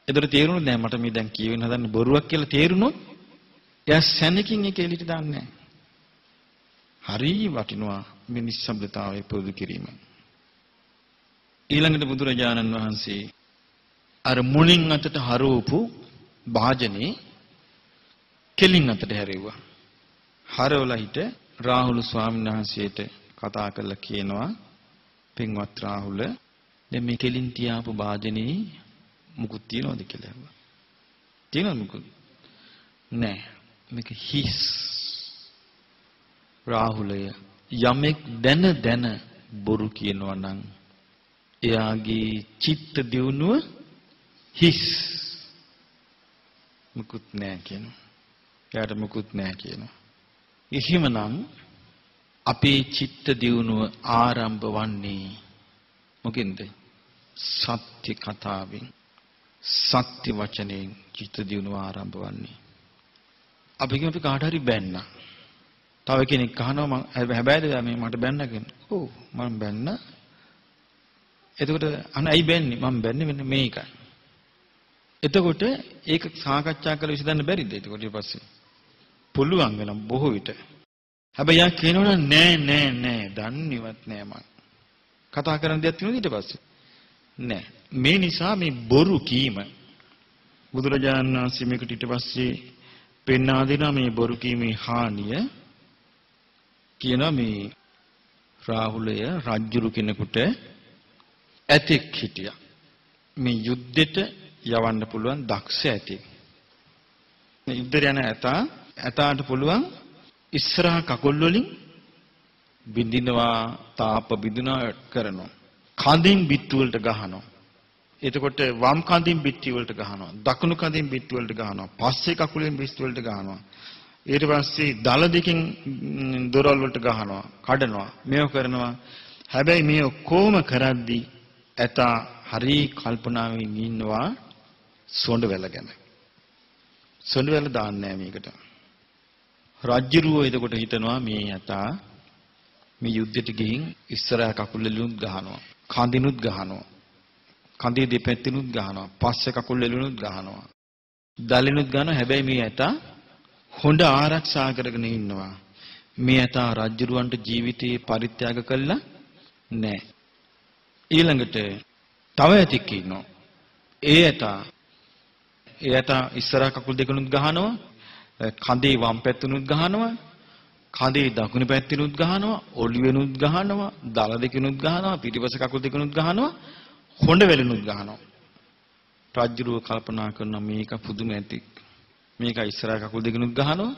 Speaker 1: ඒතර තේරුණොත් නෑ මට මේ දැන් කියවෙන්න හදන්නේ බොරුවක් කියලා තේරුණොත් එයා සැනකින් ඒක එළියට දාන්නේ නෑ. හරි වටිනවා මේ නිශ්ශබ්දතාවය පුරුදු කිරීම. ඊළඟට බුදුරජාණන් වහන්සේ අර මුලින් අතට හරවපු භාජනේ කෙලින් අතට හැරෙව්වා. හරවලා හිට රාහුල ස්වාමීන් වහන්සේට කතා කරලා කියනවා පින්වත් රාහුල දැන් මේ කෙලින් තියාපු භාජනේ මුකුත් තියනවද කියලා අහුවා. තියනවද මුකුත්? නෑ. මේක හිස්. රාහුලය යමෙක් දැන බොරු කියනවා නම් එයාගේ චිත්ත දියුණුව හිස්. මුකුත් නෑ කියනවා. එයාට මුකුත් නෑ කියනවා. එහෙමනම් අපේ චිත්ත දියුණුව ආරම්භ වන්නේ මොකෙන්ද? සත්‍ය කතාවෙන්, සත්‍ය වචනෙන් චිත්ත දියුණුව ආරම්භ වන්නේ. අපි කාට හරි බැන්නා. තව කෙනෙක් අහනවා මම හැබැයිද මේ මට බැන්නා කියන්නේ. ඔව් මම බැන්නා. එතකොට ඇයි බැන්නේ? මම බැන්නේ මෙන්න මේකයි. එතකොට ඒක සාකච්ඡා කරලා විසඳන්න බැරිද? එතකොට ඊට පස්සේ පුළුවන් වෙනම් බොහෝ විට. හැබැයි යා කියනවනේ නෑ දන්නේවත් නෑ මං. කතා කරන්න දෙයක් තියෙනවද ඊට පස්සේ? නෑ. මේ නිසා මේ බොරු කීම බුදුරජාණන් වහන්සේ මේකට ඊට පස්සේ පෙන්වා දෙනවා මේ බොරු කීමේ හානිය. කියනවා මේ රාහුලය රජුරු කෙනෙකුට ඇතෙක් හිටියා. මේ යුද්ධෙට යවන්න පුළුවන් දක්ෂ ඇතෙක්. මේ යුද්ධයට යන ඇතාට පුළුවන් ඉස්සරහ කකුල් වලින් බින්දිනවා තාප බිඳිනවා කරනවා. කඳින් බිත්තු වලට ගහනවා. එතකොට වම් කඳින් බිත්ති වලට ගහනවා. දකුණු කඳින් බිත්ති වලට ගහනවා. පස්සේ කකුලෙන් බිත්ති වලට ගහනවා. ඊට පස්සේ දල දෙකෙන් දොරවල් වලට ගහනවා. කඩනවා. මේව කරනවා. හැබැයි මේ ඔක්කොම කරද්දී ඇතා හරි කල්පනාවෙන් ඉන්නවා සොඬවැල ගැන. සොඬවැල දාන්නේ නැහැ මේකට. රජ්ජුරුවෝ එතකොට හිතනවා මේ ඇතා මේ යුද්ධෙට ගිහින් ඉස්සරහ කකුල් වලිනුත් ගහනවා. කඳිනුත් ගහනවා. කඳේ දෙපැත්තෙනුත් ගහනවා. පස්සේ කකුල් වලිනුත් ගහනවා. දලිනුත් ගහනවා. හැබැයි මේ ඇතා හොඳ ආරක්ෂා කරගෙන ඉන්නවා. මේ ඇතා රජුරවන්ට ජීවිතේ පරිත්‍යාග කළා නැහැ. ඊළඟට තව ඇතෙක් ඉන්නවා. ඒ ඇතා ඉස්සරහ කකුල් දෙකනුත් ගහනවා, කඳේ වම් පැත්තනුත් ගහනවා, කඳේ දකුණු පැත්තනුත් ගහනවා, ඔළුවෙනුත් ගහනවා, දල දෙකනුත් ගහනවා, පිටිපස්ස කකුල් දෙකනුත් ගහනවා, හොඬ වැලනුත් ගහනවා. රජුරුව කල්පනා කරනවා මේක පුදුම ඇතෙක්. මේක ඉස්සරහ කකුල් දෙකනුත් ගහනවා,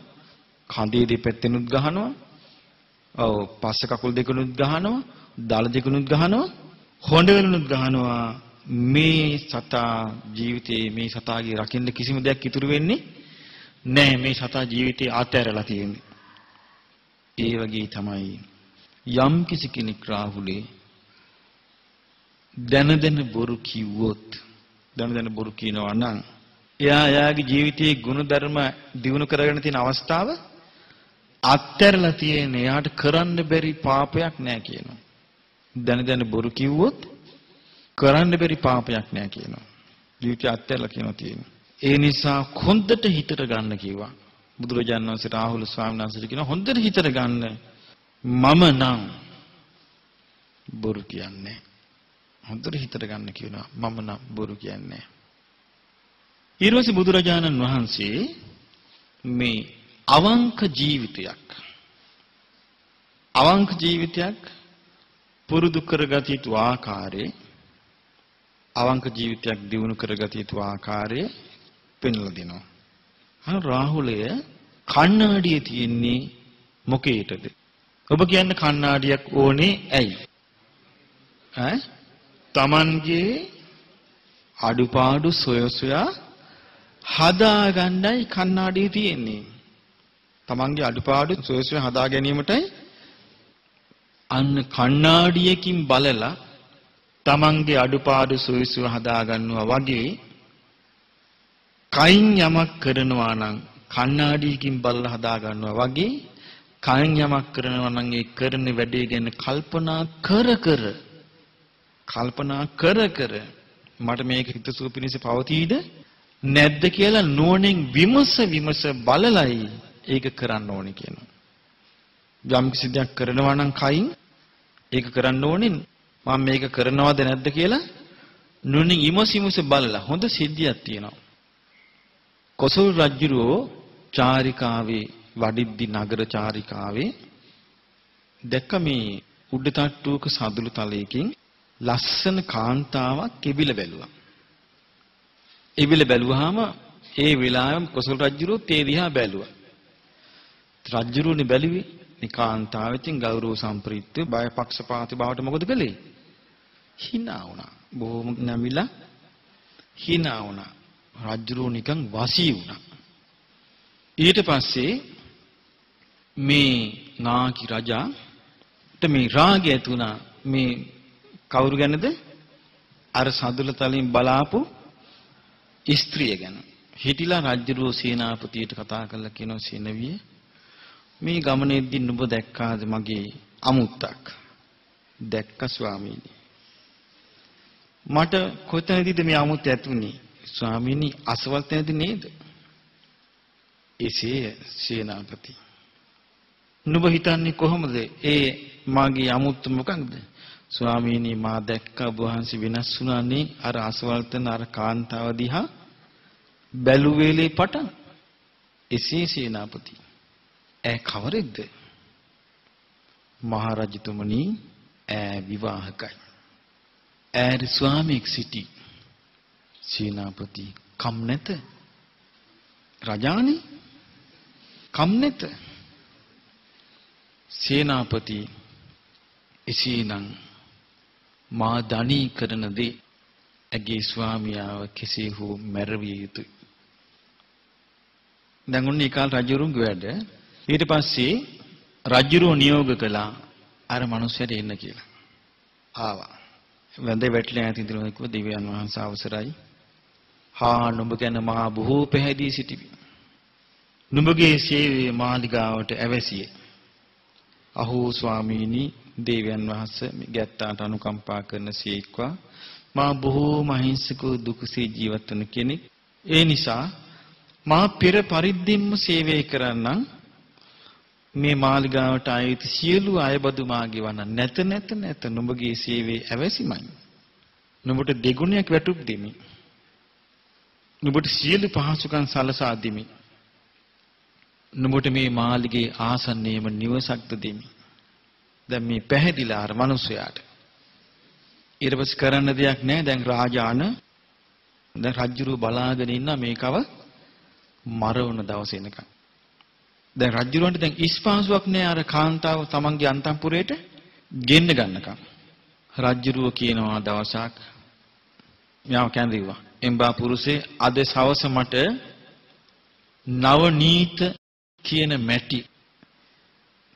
Speaker 1: කඳේ දෙපැත්තෙනුත් ගහනවා, ඔව් පස්ස කකුල් දෙකනුත් ගහනවා, දල දෙකනුත් ගහනවා, හොඬ වැලනුත් ගහනවා. මේ සතා ජීවිතේ මේ සතාගේ රකින්න කිසිම දෙයක් ඉතුරු වෙන්නේ නැහැ. මේ සතා ජීවිතේ ආතෑරලා තියෙන්නේ. ඒ වගේ තමයි යම් කිසි කෙනෙක් රාහුලේ දැන බොරු කිව්වොත්, දැන බොරු කියනවා නම් එයාගේ ජීවිතයේ ගුණධර්ම දිනු කරගෙන තියෙන අවස්ථාව අත්හැරලා තියෙන. එයාට කරන්න බැරි පාපයක් නැහැ කියනවා. දැන බොරු කිව්වොත් කරන්න බැරි පාපයක් නැහැ කියනවා. ජීවිතය අත්හැරලා කියනවා තියෙනවා. ඒ නිසා හොඳට හිතට ගන්න කිව්වා. බුදුරජාණන් වහන්සේ රාහුල ස්වාමීන් වහන්සේට කියනවා හොඳට හිතට ගන්න. මම නම් බොරු කියන්නේ. හොඳට හිතට ගන්න කියනවා. මම නම් බොරු කියන්නේ. ඊට පස්සේ බුදුරජාණන් වහන්සේ මේ අවංක ජීවිතයක් පුරුදු කරගත යුතු ආකාරයේ, අවංක ජීවිතයක් දියුණු කරගත යුතු ආකාරය පෙන්වලා දෙනවා. රාහුලය කණ්ණාඩියේ තියෙන්නේ මොකේටද? ඔබ කියන්නේ කණ්ණාඩියක් ඕනේ ඇයි? තමන්ගේ අඩුපාඩු සොයසොයා හදාගන්නයි කණ්ණාඩිය තියෙන්නේ. තමන්ගේ අඩුපාඩු සොයසොයා හදා ගැනීමටයි. අන්න කණ්ණාඩියකින් බලලා තමන්ගේ අඩුපාඩු සොයසොයා හදා ගන්නවා වගේ කයින් යමක් කරනවා නම් කණ්ණාඩියකින් බලලා හදා ගන්නවා වගේ කයින් යමක් කරනවා නම් ඒ කරන වැඩේ ගැන කල්පනා කර මට මේක හිතසුව පිණිස පවතීද නැද්ද කියලා නුවණින් විමස බලලයි ඒක කරන්න ඕනේ කියනවා. යම් කිසි දෙයක් කරනවා නම් කයින් ඒක කරන්න ඕනේ. මම මේක කරනවද නැද්ද කියලා නුවණින් විමස බලලා හොඳ සිද්ධියක් තියෙනවා. කොසල් රජුරෝ චාරිකාවේ වඩිද්දි නගර චාරිකාවේ දැක්ක මේ උඩ තට්ටුවක සඳුළු තලයකින් ලස්සන කාන්තාවක් එබිල බැලුවා. එබිල බැලුවාම ඒ වෙලාවෙම කොසල් රජුරෝ තේ දිහා බැලුවා. රජුරුනේ බැලුවේ මේ කාන්තාවෙන් ගෞරව සම්ප්‍රීත්‍ය බය පක්ෂපාතී බවට මොකද කළේ? hina වුණා. බොහොම නැමිලා hina වුණා. රජුරෝ නිකන් වසී වුණා. ඊට පස්සේ මේ නාකි රජාට මේ රාගය ඇතුණා. මේ කවුරු ගැනද? අර සඳුල තලින් බලාපු ස්ත්‍රිය ගැන. හිටිලා රජුරෝ සේනාපතියට කතා කරලා කියනවා සේනවිය මේ ගමනේදී නුඹ දැක්කාද මගේ අමුත්තක්? දැක්ක ස්වාමීනි. මට කොතනදීද මේ අමුත්ත ඇතුනේ? ස්වාමීනි අසවල් තැනදී නේද? එසේ සේනාපති. නුඹ හිතන්නේ කොහොමද? ඒ මාගේ අමුත්ත මොකක්ද? ස්වාමීනි මා දැක්ක ඔබ වහන්සේ වෙනස් වුණානේ අර අසවල් තැන අර කාන්තාව දිහා බැලු වේලේ පටන්. එසේ සේනාපති. ඈ කවරෙක්ද? මහරජතුමනි ඈ විවාහකයි. ඈ ස්වාමීක් සිටි. සේනාපති කම් නැත. රජාණනි කම් නැත. සේනාපති එසේනම් මා දණී කරන දේ ඇගේ ස්වාමියාව කෙසේ හෝ මැරවිය යුතුය. දැන් ඔන්න ඒ කාල රජුරුන්ගේ වැඩ. ඊට පස්සේ රජුරෝ නියෝග කළා අර මිනිස්සුන්ට එන්න කියලා. ආවා. වැඳ වැටලා ඈත ඉඳලා කිව්වා දෙවියන් වහන්සේ අවසරයි. හා නුඹ ගැන මා බොහෝ පැහැදී සිටිමි. නුඹගේ සේවයේ මාලිගාවට ඇවැසියේ. අහෝ ස්වාමීනි දෙවියන් වහන්සේ ගැත්තාට අනුකම්පා කරන සීක්වා මා බොහෝ මහින්සකව දුකසේ ජීවත් වන කෙනෙක්. ඒ නිසා මා පෙර පරිද්දෙන්ම සේවය කරන්නම්. මේ මාලිගාවට ආයේ සියලු අයබදු මාගේ වන්න නැත නුඹගේ සේවයේ ඇවැසිමයි. නුඹට දෙගුණයක් වැටුප් දෙමි. නුඹට සියලු පහසුකම් සලසා දෙමි. නුඹට මේ මාලිගේ ආසන්නයේම නිවසක්ද දෙමි. දැන් මේ පැහැදිලා අර මිනිසයාට ඊට පස්සේ කරන්න දෙයක් නැහැ. දැන් රාජාන දැන් රජුරු බලාගෙන ඉන්න මේකව මරවන දවස එනකන්. දැන් රජුරන්ට දැන් ඉස්පාසුවක් නැහැ අර කාන්තාව තමන්ගේ අන්තම්පුරයට ගෙන්න ගන්නකම්. රජුරුව කියනවා දවසක් මෙයාව කැඳිව්වා. එම්බා පුරුෂේ අද සවස මට නවනීත කියන මැටි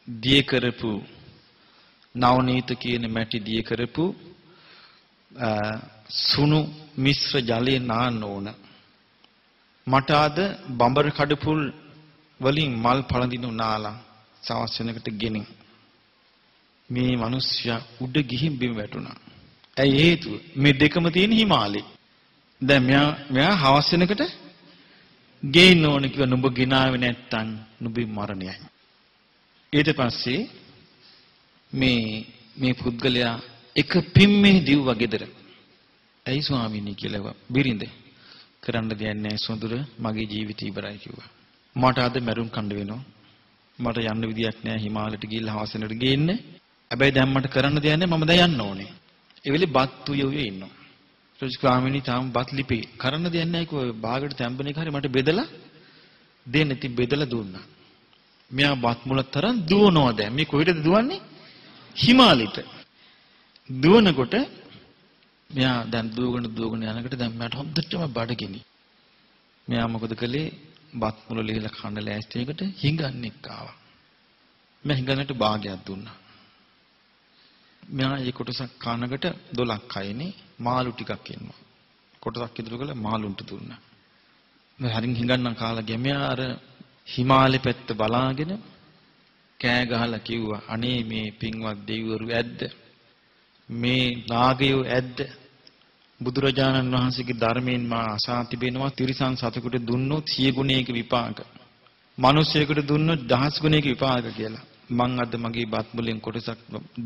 Speaker 1: දිය කරපු නවනීත කියන මැටි දිය කරපු සුණු මිශ්‍ර ජලයේ නාන්න ඕන. මට අද බඹර කඩපුල් වලින් මල් පළඳිනු නාලා සවස් වෙනකට ගෙනින්. මේ මිනිස්සයා උඩ ගිහින් බිම වැටුණා. ඇයි හේතුව? මේ දෙකම තියෙන හිමාලේ. දැන් මෙයා හවස් වෙනකට ගේන්න ඕන කිව්වා. නුඹ ගෙනාවේ නැත්තම් නුඹේ මරණයයි. ඊට පස්සේ මේ පුද්ගලයා එක පිම්මේ දිව්වා ගෙදර. ඇයි ස්වාමීනි කියලා බිරිඳ කරන්න දෙයක් නැහැ සොඳුර මගේ ජීවිතය ඉවරයි කිව්වා. මට අද මැරුම් කණ්ඩ වෙනවා. මට යන්න විදියක් නැහැ හිමාලයට ගිහිල්ලා හවස් වෙනකට ගේන්න. හැබැයි දැන් මට කරන්න දෙයක් නැහැ මම දැන් යන්න ඕනේ. ඒ වෙලේ බත් උයුවේ ඉන්නවා. ඊට ස්වාමීනි තාම බත් ලිපේ කරන්න දෙයක් නැහැ කිව්වා. බාගට තැම්බන එක හරි මට බෙදලා දෙන්න. ඉතින් බෙදලා දුන්නා. මෙයා බත් මුල තරම් දුවනවා දැන්. මේ කොහෙටද දුවන්නේ? හිමාලයට. දුවනකොට මෙයා දැන් දුවගෙන යනකොට දැන් මට හොද්දටම බඩගිනි. මෙයා මොකද කළේ? බත් මුල ලිහලා කන්න ලෑස්ති එකට හිඟන්නෙක් ආවා. මම හිඟන්නට භාගයක් දුන්නා. මෙයා ඒ කොටසක් කනකට 12ක් අයනේ මාළු ටිකක් එනවා. කොටසක් ඉදිරි කළා මාළුන්ට දුන්නා. මම හරින් හිඟන්නම් කාලා ගියා. මෙයා අර හිමාලේ පැත්ත බලාගෙන කෑ ගහලා කිව්වා අනේ මේ පින්වත් දෙවිවරු ඇද්ද? මේ නාගයෝ ඇද්ද? බුදුරජාණන් වහන්සේගේ ධර්මයෙන් මා අසා තිබෙනවා තිරිසන් සතෙකුට දුන්නොත් 100 ගුණයක විපාක. මිනිසෙකුට දුන්නොත් 10 ගුණයක විපාක කියලා. මං අද මගේ බත් මුලෙන් කොටසක්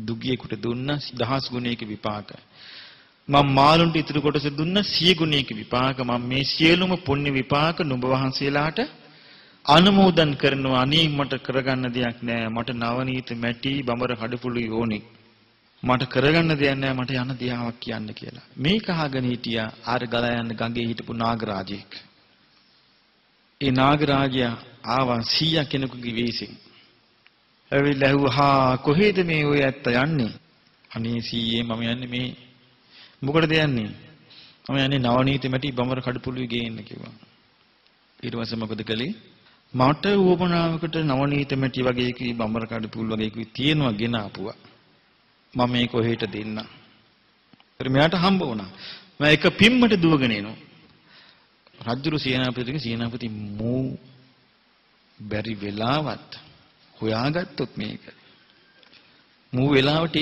Speaker 1: දුගියෙකුට දුන්නා 10 ගුණයක විපාක. මම මාළුන්ට ඉතුරු කොටස දුන්නා 100 ගුණයක විපාක. මම මේ සියලුම පුණ්‍ය විපාක නුඹ වහන්සේලාට අනුමෝදන් කරනවා. අනේ මට කරගන්න දෙයක් නෑ. මට නවනීත මැටි බඹර කඩපුළු ඕනේ. මට කරගන්න දෙයක් නෑ. මට යන්න දියාවක් කියන්න කියලා. මේක අහගෙන හිටියා ආර ගලා යන ගඟේ හිටපු නාගරාජයෙක්. ඒ නාගරාජයා ආවා 100 කෙනෙකුගේ වෙස්ෙන්. ඇවිල්ලා ඇහුවා කොහෙද මේ ඔය ඇත්ත යන්නේ? අනේ සීයේ මම යන්නේ මේ මොකටද යන්නේ? මම යන්නේ නවනීත මැටි බඹර කඩපුළුයි ගේන්න කිව්වා. ඊට පස්සේ මොකද කළේ? මට උවමනාවකට නවනීත මැටි වගේ කී බඹර කඩපුළු වගේ කී තියෙනවා ගෙන ආපුවා. මම මේ කොහෙට දෙන්න? ඊට මෙයාට හම්බ වුණා. මම එක පිම්මට දුවගෙන එනවා. රජුරු සේනාපති මූ බැරි වෙලාවත් හොයාගත්තොත් මේක මූ වෙලාවට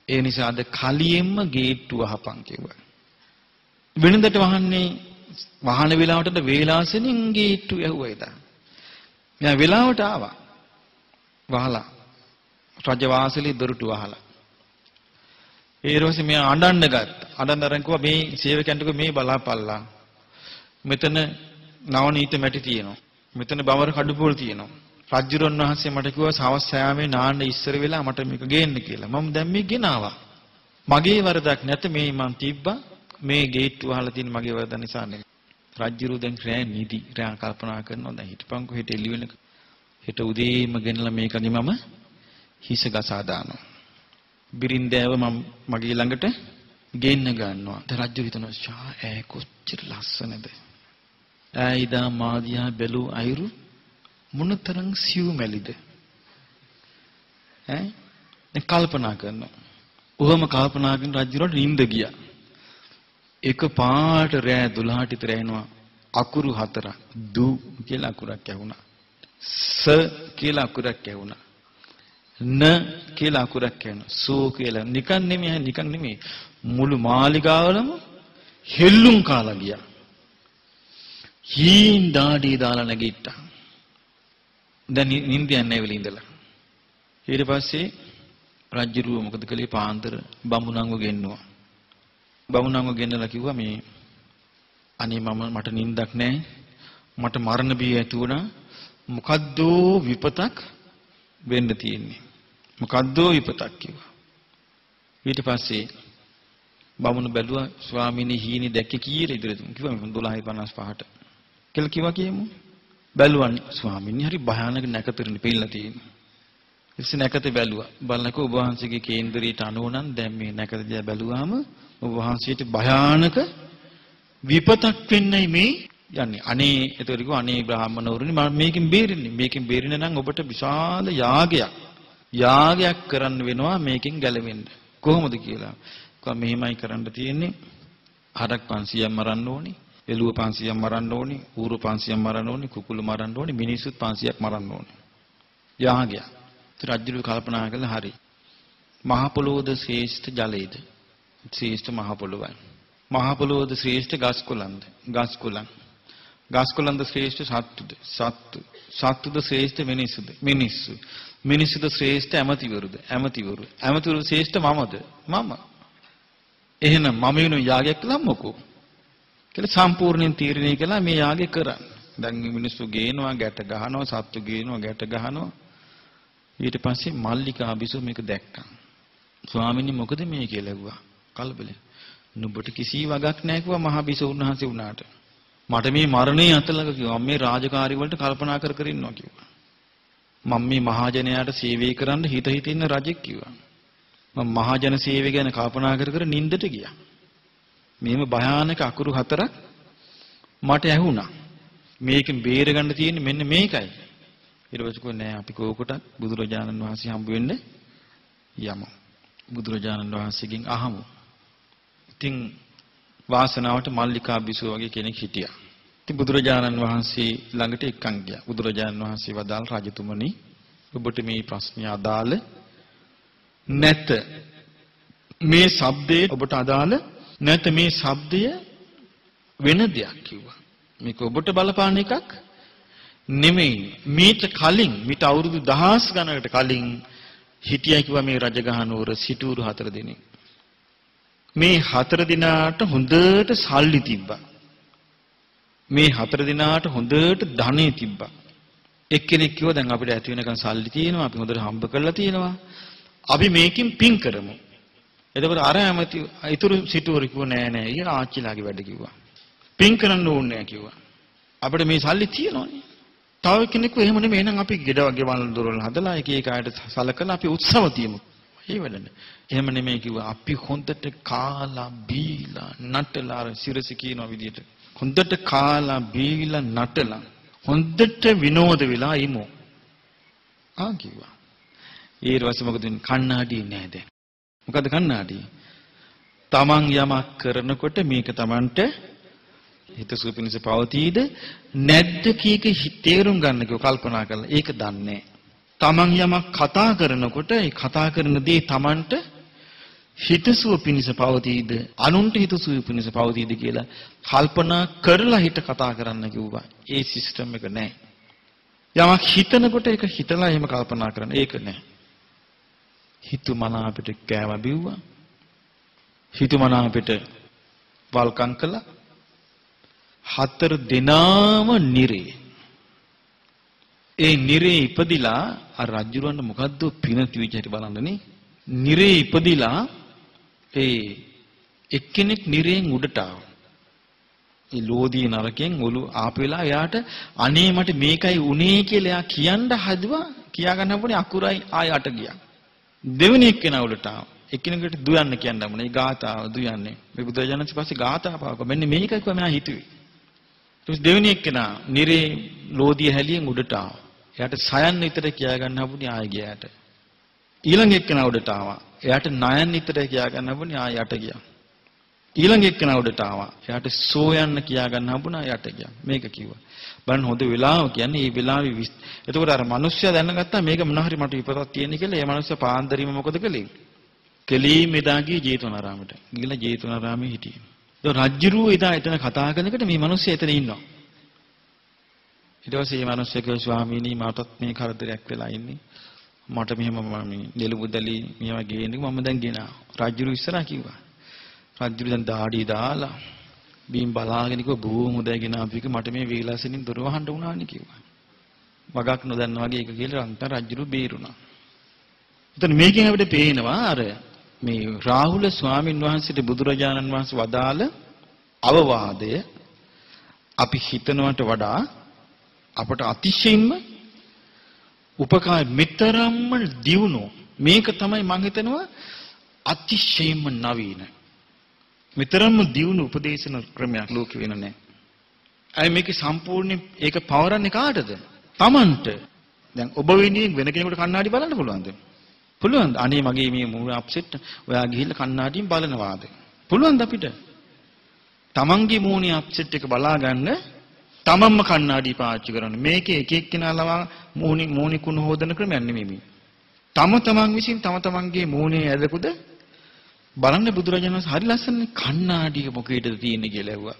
Speaker 1: ඒ නිසාද කලියෙන්ම ගේට්ටු වහපන් කිව්වා. වෙනදට වහන වෙලාවටද වේලාසෙනින් ගේට්ටු ඇහුවා එදා. මම වෙලාවට ආවා. වහලා රජවාසලේ දොරටු වහලා. ඒ රෝසේ මම අඬන්න ගත්තා. අඬන තරම් කිව්වා මේ සේවකයන්ට මේ බලාපල්ලා. මෙතන නවනීත මැටි තියෙනවා. මෙතන බඹර කඩපුල් තියෙනවා. රජුරන් වහන්සේ මට කිව්වා සවස් 6 නාන්න ඉස්සර වෙලා මට මේක ගේන්න කියලා. මම දැන් මේ ගෙනාවා. මගේ වරදක් නැත මේ මං තිබ්බා. මේ ගේට්ටු වහලා තියෙන මගේ වරද නිසා නෙමෙයි. රජුරු දැන් රෑ නිදි රෑ කල්පනා කරනවා දැන් හිටපන්කෝ හෙට එළි වෙනක. හෙට උදේම ගෙනලා මේකනේ මම හිස ගසා දානවා. බිරින්දෑව මම මගේ ළඟට ගෙන්න ගන්නවා. දැන් රජු හිතනවා ෂා ඈ කොච්චර ලස්සනද. ඈයිදා මාදියා බැලු අයුරු මොනතරම් සිව්මැලිද ඈ දැන් කල්පනා කරනවා. ඔහොම කල්පනා කරන රජුරට නිින්ද ගියා. එක පාට රෑ 12ට විතර එනවා අකුරු 4ක් දු කියලා අකුරක් ඇහුණා. ස කියලා අකුරක් ඇහුණා. න කියලා අකුරක් ඇහුණා. සෝ කියලා නිකන් නෙමෙයි මුළු මාලිගාවලම හෙල්ලුම් කාලා ගියා. හීන් දාඩිය දාලා නැගිට්ටා. දැන් නිින්ද යන්නේ වෙල ඉඳලා. ඊට පස්සේ රජුරුව මොකද කළේ පාන්දර බමුණන්ව ගෙන්නුවා. බමුණන්ව ගෙන්නලා කිව්වා මේ අනේ මට නිින්දක් නැහැ. මට මරණ බිය ඇති වුණා. මොකද්ද විපතක් වෙන්න තියෙන්නේ. මොකද්ද විපතක් කිව්වා. ඊට පස්සේ බමුණු බැලුවා ස්වාමීනි හීනි දැක්කේ කීයද ඉදිරියට කිව්වා 12:55ට. කියලා කිව්වා කියමු. බැලුවා ස්වාමීනි හරි භයානක නැකතරින් පිළලා තියෙනවා. ඉස්ස නැකත බැලුවා. බලනකොට ඔබ වහන්සේගේ කේන්දරයට අනුව නම් දැන් මේ නැකත දිහා බැලුවාම ඔබ වහන්සේට භයානක විපතක් වෙන්නයි මේ යන්නේ. අනේ ඒතකොට කිව්වා අනේ බ්‍රාහ්මණවරුනි මම මේකෙන් බේරෙන්නේ. මේකෙන් බේරෙන්න නම් ඔබට විශාල යාගයක් කරන්න වෙනවා මේකෙන් ගැලවෙන්න. කොහොමද කියලා. කොහොම මෙහෙමයි කරන්න තියෙන්නේ. හරක් 500ක් මරන්න ඕනේ. එළුව 500ක් මරන්න ඕනේ. ඌරු 500ක් මරන්න ඕනේ. කුකුළු මරන්න ඕනේ. මිනිස්සුත් 500ක් මරන්න ඕනේ. යාගයක්. රජුගේ කල්පනා කළා හරි. මහ පොළොවද ශ්‍රේෂ්ඨ ජලයේද? ශ්‍රේෂ්ඨ මහ පොළොවයි. මහ පොළොවද ශ්‍රේෂ්ඨ ගස් කොළන්ද? ගස් කොළන්. ගස් කොළන්ද ශ්‍රේෂ්ඨ සත්තුද? සත්තු. සත්තුද ශ්‍රේෂ්ඨ මිනිස්සුද? මිනිස්සු. මිනිස්සුද ශ්‍රේෂ්ඨ ඇමතිවරුද? ඇමතිවරු. ඇමතිවරු ශ්‍රේෂ්ඨ මමද? මම. එහෙනම් මම වෙන යාගයක් කළාමකෝ. කියලා සම්පූර්ණයෙන් තීරණය කළා මේ යාගය කරන්න. දැන් මිනිස්සු ගේනවා, ගැට ගහනවා, සත්තු ගේනවා, ගැට ගහනවා. ඊට පස්සේ මල්ලිකා බිසෝ මේක දැක්කා. ස්වාමීනි මොකද මේ කියලා ඇහුවා. කලබලෙන්. නුඹට කිසි වගක් නැහැ කිව්වා මහා බිසෝ උන්වහන්සේ උනාට. මට මේ මරණය අතලක කිව්වා. මේ රාජකාරි වලට කල්පනා කර කර ඉන්නවා කිව්වා. මම මේ මහජනයාට සේවය කරන්න හිත ඉන්න රජෙක් කිව්වා. මම මහජන සේවය ගැන කල්පනා කර කර නිින්දට ගියා. මේම භයානක අකුරු 4ක් මට ඇහුණා. මේකෙන් බේර ගන්න තියෙන්නේ මෙන්න මේකයි. ඊට පස්සේ කොහොනේ නෑ අපි කෝකට බුදුරජාණන් වහන්සේ හම්බ වෙන්න යමු. බුදුරජාණන් වහන්සේගෙන් අහමු. ඉතින් වාසනාවට මල්ලිකා බිසෝ වගේ කෙනෙක් හිටියා. ඉතින් බුදුරජාණන් වහන්සේ ළඟට එක්කන් ගියා. බුදුරජාණන් වහන්සේ වදාළ රජතුමනි ඔබට මේ ප්‍රශ්නය අදාළ නැත. මේ ශබ්දය ඔබට අදාළ නැත. මේ ශබ්දය වෙන දෙයක් කිව්වා. මේක ඔබට බලපාන එකක් නෙමෙයි. මීට කලින් මීට අවුරුදු 10 ගණනකට කලින් හිටියා කිව්වා මේ රජගහ නුවර සිටුරු 4 දෙනෙක්. මේ 4 දිනාට හොඳට සල්ලි තිබ්බා. මේ 4 දිනාට හොඳට ධනෙ තිබ්බා. එක්කෙනෙක් කිව්වා දැන් අපිට ඇති වෙනකන් සල්ලි තියෙනවා. අපි හොඳට හම්බ කරලා තියෙනවා. අපි මේකෙන් පින් කරමු. එතකොට අර ඇමති ඊතුරු සිටුවරු කිව්වා නෑ නෑ ඊ ආච්චිලාගේ වැඩ කිව්වා. පින් කරන්න ඕනේ නෑ කිව්වා. අපිට මේ සල්ලි තියෙනවනේ. තව කෙනෙක් එහෙම නෙමෙයි එහෙනම් අපි ගෙවල් දොරවල් හදලා එක එක අයට සලකලා අපි උත්සව තියමු. ඒ වැඩනේ. එහෙම නෙමෙයි කිව්වා. අපි හොඳට කාලා බීලා නටලා සිරසි කියන විදියට හොඳට කාලා බීලා නටලා හොඳට විනෝද වෙලා ඉමු. කිව්වා. ඊට පස්සේ මොකද වෙන්නේ? කණ්ණාඩිය නෑ දැන්. මොකද කණ්ණාඩිය? තමන් යමක් කරනකොට මේක තමන්ට හිතසුව පිණිස පවතීද නැද්ද කීක තේරුම් ගන්න කිව්ව කල්පනා කරලා ඒක දන්නේ. තමන් යමක් කතා කරනකොට ඒ කතා කරන දේ තමන්ට හිතසුව පිණිස පවතීද අනුන්ට හිතසුව පිණිස පවතීද කියලා කල්පනා කරලා හිත කතා කරන්න කිව්වා. ඒ සිස්ටම් එක නැහැ. යමක් හිතනකොට ඒක හිතලා එහෙම කල්පනා කරන්න ඒක නැහැ. හිතුමනා අපිට කෑම බිව්වා. හිතුමනා අපිට වල්කම් කළා. 4 දෙනාම නිරේ. ඒ නිරේ ඉපදිලා අර රජුරවන්න මොකද්ද පින තිවිච්ච හැටි බලන්නනේ. නිරේ ඉපදිලා ඒ එක්කෙනෙක් නිරේන් උඩට ආවා. ඒ ලෝදී නරකෙන් ඔලු ආපු වෙලාව එයාට අනේ මට මේකයි උනේ කියලා එයා කියන්න හදුවා. කියා ගන්න හම්බුනේ අකුරයි ආයට ගියා. දෙවෙනි එක්කෙනා උඩට ආවා. එක්කෙනෙකුට දුයන්න කියන්න හම්බුනේ. ඒ ගාථාව දුයන්නේ. මේ බුදුරජාණන් පස්සේ ගාථාව පාවක මෙන්න මේකයි කොහොම මෙයා හිතුවේ. ඊට දෙවෙනි එක්කෙනා නිරේ ලෝදිය හැලියෙන් උඩට ආවා. එයාට සයන් විතර කියා ගන්න හම්බුනේ ආයෙ ගියාට. ඊළඟ එක්කෙනා උඩට ආවා. එයාට නයන් විතර කියා ගන්න හම්බුනේ ආයෙ යට ගියා. ඊළඟ එක්කෙනා උඩට ආවා. එයාට සෝයන්න කියා ගන්න හම්බුණා යට ගියා. මේක කිව්වා. බලන්න හොඳ වෙලාව කියන්නේ මේ වෙලාවේ එතකොට අර මිනිස්සයා දැනගත්තා මේක මොන හරි මට විපතක් තියෙන කියලා. ඒ මිනිස්සයා පාන්දරීම මොකද කළේ? කෙලීම එදා ගියේ ජේතවනාරාමයට. ගිහලා ජේතවනාරාමේ හිටියේ. රජ්ජුරුව එදා එතන කතා කරනකොට මේ මිනිස්සයා එතන ඉන්නවා. ඊට පස්සේ මේ මිනිස්සු කිව්වා ස්වාමීනි මටත් මේ කරදරයක් වෙලා ඉන්නේ. මට මෙහෙම මේ නෙළුබුදලි මේවා ගේන්නේ මම දැන් ගෙනා. රජුරු ඉස්සරහා කිව්වා. රජුරු දැන් දාඩිය දාලා බීම් බලාගෙන කිව්වා බොහොම හොඳයි ගෙනාපු එක මට මේ වේලාසෙනින් දොර වහන්න වුණානේ කිව්වා. වගක් නොදන්නා වගේ එක කියලා අන්තර රජුරු බේරුණා. එතන මේකෙන් අපිට පේනවා අර මේ රාහුල ස්වාමින් වහන්සේට බුදුරජාණන් වහන්සේ වදාළ අවවාදය අපි හිතනවට වඩා අපට අතිශයින්ම උපකාර මෙතරම්ම දියුණු මේක තමයි මම හිතනවා අතිශයින්ම නවීන මෙතරම්ම දියුණු උපදේශන ක්‍රමයක් ලෝකෙ වෙන නැහැ. අය මේකේ සම්පූර්ණ ඒක පවරන්නේ කාටද? Tamanට. දැන් ඔබ වෙනුවෙන් වෙන කෙනෙකුට කණ්ණාඩි බලන්න පුළුවන්ද? පුළුවන්ද? අනේ මගේ මේ මූණ අප්සෙට් ඔයා ගිහිල්ලා කණ්ණාඩියෙන් බලනවාද? පුළුවන්ද අපිට? තමන්ගේ මූණේ අප්සෙට් එක බලා ගන්න තමන්ම කණ්ණාඩි පාවිච්චි කරන්න. මේකේ එක එක්කෙනා ලවා මූණේ කුණු හොදන ක්‍රමයක් නෙමෙයි මේ. තමන් විසින් තමන්ගේ මූණේ ඇදකුද බලන්න බුදුරජාණන් වහන්සේ හරි ලස්සන කණ්ණාඩිය මොකේද තියෙන්නේ කියලා ඇහුවා.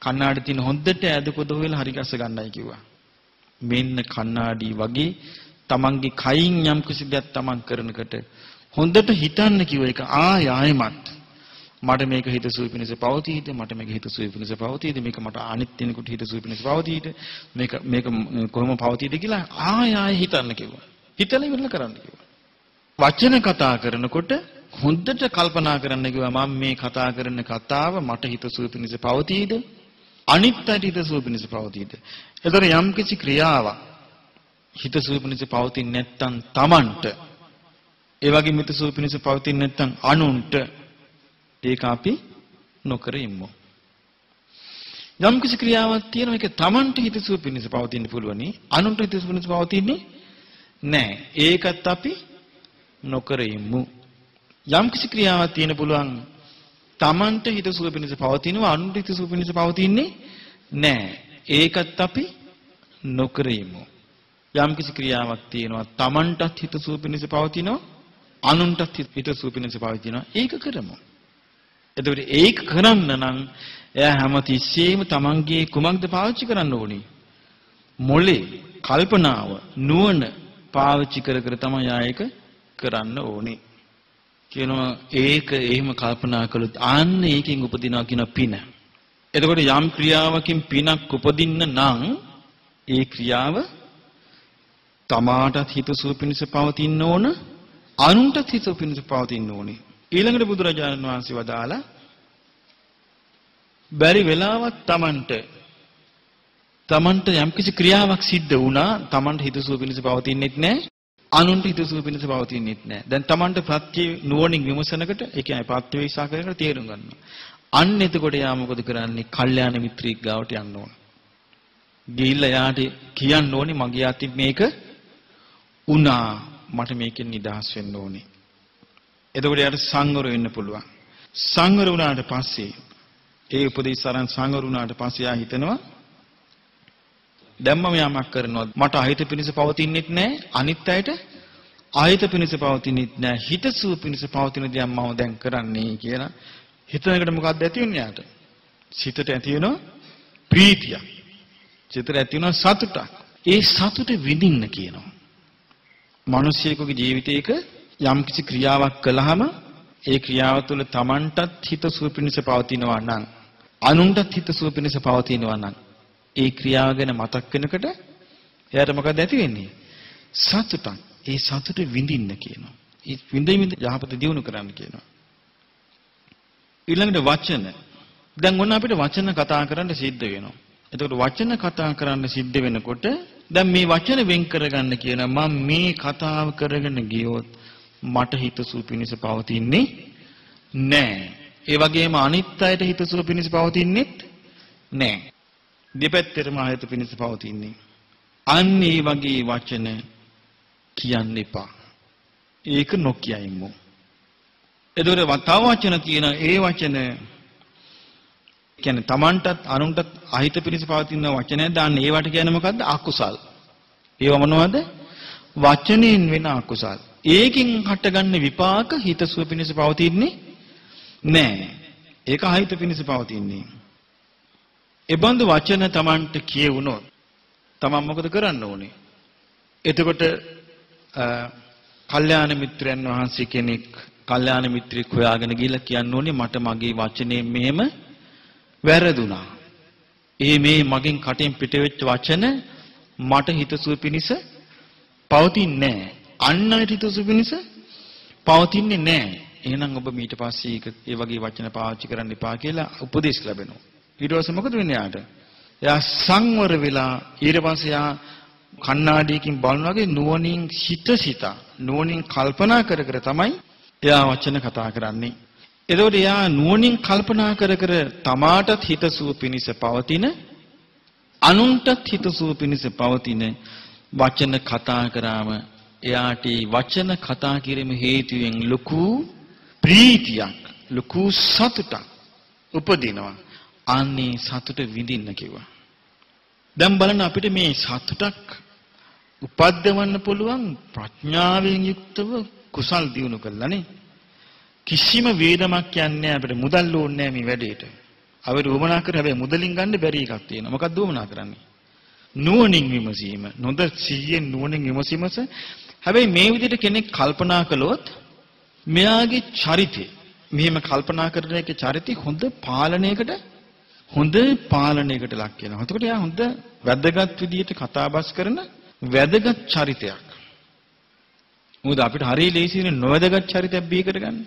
Speaker 1: කණ්ණාඩි තියෙන හොද්දට ඇදකුද හොයලා හරි ගස්ස ගන්නයි කිව්වා. මෙන්න කණ්ණාඩි වගේ තමන්ගේ කයින් යම් කිසි දෙයක් තමන් කරනකොට හොඳට හිතන්න කිව්ව එක ආයෙමත් මට මේක හිතසුව පිණිස පවතීද මට මේක හිතසුව පිණිස පවතීද මේක මට අනිත් කෙනෙකුට හිතසුව පිණිස පවතීද මේක කොහොම පවතීද කියලා ආයෙ හිතන්න කිව්වා. හිතලා ඉවරලා කරන්න කිව්වා. වචන කතා කරනකොට හොඳට කල්පනා කරන්න කිව්වා මම මේ කතා කරන කතාව මට හිතසුව පිණිස පවතීද අනිත් අයට හිතසුව පිණිස පවතීද. එතකොට යම් කිසි ක්‍රියාවක් හිතසුව පිණිස පවතින්නේ නැත්නම් Tamanට ඒ වගේම හිතසුව පිණිස පවතින්නේ නැත්නම් අනුන්ට ඒක අපි නොකර ඉමු. යම් කිසි ක්‍රියාවක් තියෙනවා ඒක Tamanට හිතසුව පිණිස පවතින්න පුළුවනි අනුන්ට හිතසුව පිණිස පවතින්නේ නැහැ. ඒකත් අපි නොකර ඉමු. යම් කිසි ක්‍රියාවක් තියෙන පුළුවන් Tamanට හිතසුව පිණිස පවතිනවා අනුන්ට හිතසුව පිණිස පවතින්නේ නැහැ. ඒකත් අපි නොකර ඉමු. යම් කිසි ක්‍රියාවක් තියෙනවා Tamanටත් හිතසුව පිණිස පවතිනවා අනුන්ටත් හිතසුව පිණිස පවතිනවා ඒක කරමු. එතකොට ඒක කරන්න නම් එයා හැමතිස්සෙම තමන්ගේ කුමක්ද පාවිච්චි කරන්න ඕනේ? මොලේ, කල්පනාව, නුවණ පාවිච්චි කර කර තමයි ආයක කරන්න ඕනේ. කියනවා ඒක එහෙම කල්පනා කළොත් ආන්න ඒකෙන් උපදිනවා කියන පින. එතකොට යම් ක්‍රියාවකින් පිනක් උපදින්න නම් ඒ ක්‍රියාව තමාටත් හිතසුව පිණිස පවතින්න ඕන, අනුන්ටත් හිතසුව පිණිස පවතින්න ඕනේ. ඊළඟට බුදුරජාණන් වහන්සේ වදාලා බැරි වෙලාවක් තමන්ට යම්කිසි ක්‍රියාවක් සිද්ධ වුණා තමන්ට හිතසුව පිණිස පවතින්නෙත් නැහැ අනුන්ට හිතසුව පිණිස පවතින්නෙත් නැහැ. දැන් තමන්ට ප්‍රත්‍ය නුවණින් විමසනකට ඒ කියන්නේ ප්‍රත්‍යවේක්ෂා කරනකොට තේරුම් ගන්නවා. අන්න එතකොට යා මොකද කරන්නේ? කල්යාණ මිත්‍රයෙක් ගාවට යන්න ඕන. ගිහිල්ලා යාට කියන්න ඕනේ මගේ අතින් මේක වුණා මට මේකෙන් නිදහස් වෙන්න ඕනේ. එතකොට යාට සංවර වෙන්න පුළුවන්. සංවර වුණාට පස්සේ ඒ උපදේශ අරන් සංවර වුණාට පස්සේ යා හිතනවා දැන් මම යමක් කරනවා මට අහිත පිණිස පවතින්නෙත් නැහැ අනිත් අයට අහිත පිණිස පවතින්නෙත් නැහැ හිතසුව පිණිස පවතින දේ මම දැන් කරන්නේ කියලා හිතනකට මොකක්ද ඇති වෙන්නේ යාට? සිතට ඇති වෙනවා ප්‍රීතියක්. සිතට ඇති වෙනවා සතුටක්. ඒ සතුට විඳින්න කියනවා. මිනිසියෙකුගේ ජීවිතයක යම් කිසි ක්‍රියාවක් කළාම ඒ ක්‍රියාව තුළ Tamanටත් හිතසුව පිණිස පවතිනවා නම් අනුන්ටත් හිතසුව පිණිස පවතිනවා නම් ඒ ක්‍රියාව ගැන මතක් වෙනකොට එයාට මොකද ඇති වෙන්නේ? සතුටක්. ඒ සතුට විඳින්න කියනවා. ඒ විඳින්න යහපත දියුණු කරන්න කියනවා. ඊළඟට වචන. දැන් ඔන්න අපිට වචන කතා කරන්න සිද්ධ වෙනවා. එතකොට වචන කතා කරන්න සිද්ධ වෙනකොට දැන් මේ වචන වෙන් කරගන්න කියන මම මේ කතාව කරගෙන ගියොත් මට හිතසුව පිණිස පවතින්නේ නැහැ. ඒ වගේම අනිත් අයට හිතසුව පිණිස පවතින්නේත් නැහැ. දෙපැත්තටම ආයත පිණිස පවතින්නේ. අන්න ඒ වගේ වචන කියන්න එපා. ඒක නොකියයිමු. එතකොට තව වචන කියන ඒ වචන කියන්නේ Tamanටත් අනුන්ටත් අහිත පිණිස පවතින වචනය දාන්න ඒවට කියන්නේ මොකද්ද? අකුසල්. ඒව මොනවද? වචනෙන් වෙන අකුසල්. ඒකින් හටගන්න විපාක හිතසුව පිණිස පවතින්නේ නැහැ. ඒක අහිත පිණිස පවතින්නේ. ඒ බඳු වචන Tamanට කියවුනොත් තමන් මොකද කරන්න ඕනේ? එතකොට කල්යාණ මිත්‍රයන් වහන්සේ කෙනෙක් කල්යාණ මිත්‍රෙක් හොයාගෙන ගිහිල්ලා කියන්න ඕනේ මට මගේ වචනේ මෙහෙම වැරදුනා. මේ මගෙන් කටෙන් පිටවෙච්ච වචන මට හිතසුව පිණිස පවතින්නේ නැහැ. අන්නයට හිතසුව පිණිස පවතින්නේ නැහැ. එහෙනම් ඔබ ඊට පස්සේ ඒ වගේ වචන පාවිච්චි කරන්න එපා කියලා උපදෙස් ලැබෙනවා. ඊට පස්සේ මොකද වෙන්නේ යාට? එයා සංවර වෙලා ඊට පස්සේ යා කණ්ණාඩියකින් බලන වගේ නුවණින් සිතා නුවණින් කල්පනා කර කර තමයි එයා වචන කතා කරන්නේ. එතකොට එයා නුවණින් කල්පනා කර කර තමාටත් හිතසුව පිණිස පවතින අනුන්ටත් හිතසුව පිණිස පවතින වචන කතා කරාම එයාට වචන කතා කිරීම හේතුවෙන් ලොකු ප්‍රීතියක් ලොකු සතුටක් උපදිනවා. අනේ සතුට විඳින්න කිව්වා. දැන් බලන්න අපිට මේ සතුටක් උපද්දවන්න පුළුවන් ප්‍රඥාවෙන් යුක්තව කුසල් දියුණු කළානේ. කිසිම වේදමක් කියන්නේ අපිට මුදල් ඕනේ නැහැ මේ වැඩේට. අපිට උවමනා කර හැබැයි මුදලින් ගන්න බැරි එකක් තියෙනවා. මොකක්ද උවමනා කරන්නේ? නුවණින් විමසීම. නොද සිහියෙන් නුවණින් විමසීමස. හැබැයි මේ විදිහට කෙනෙක් කල්පනා කළොත් මෙයාගේ චරිතය මෙහෙම කල්පනා කරන එකේ චරිතය හොඳ පාලනයකට ලක් වෙනවා. එතකොට එයා හොඳ වැදගත් විදිහට කතාබස් කරන වැදගත් චරිතයක්. මොකද අපිට හරිය ලේසියි නොවැදගත් චරිතයක් බිහි කරගන්න.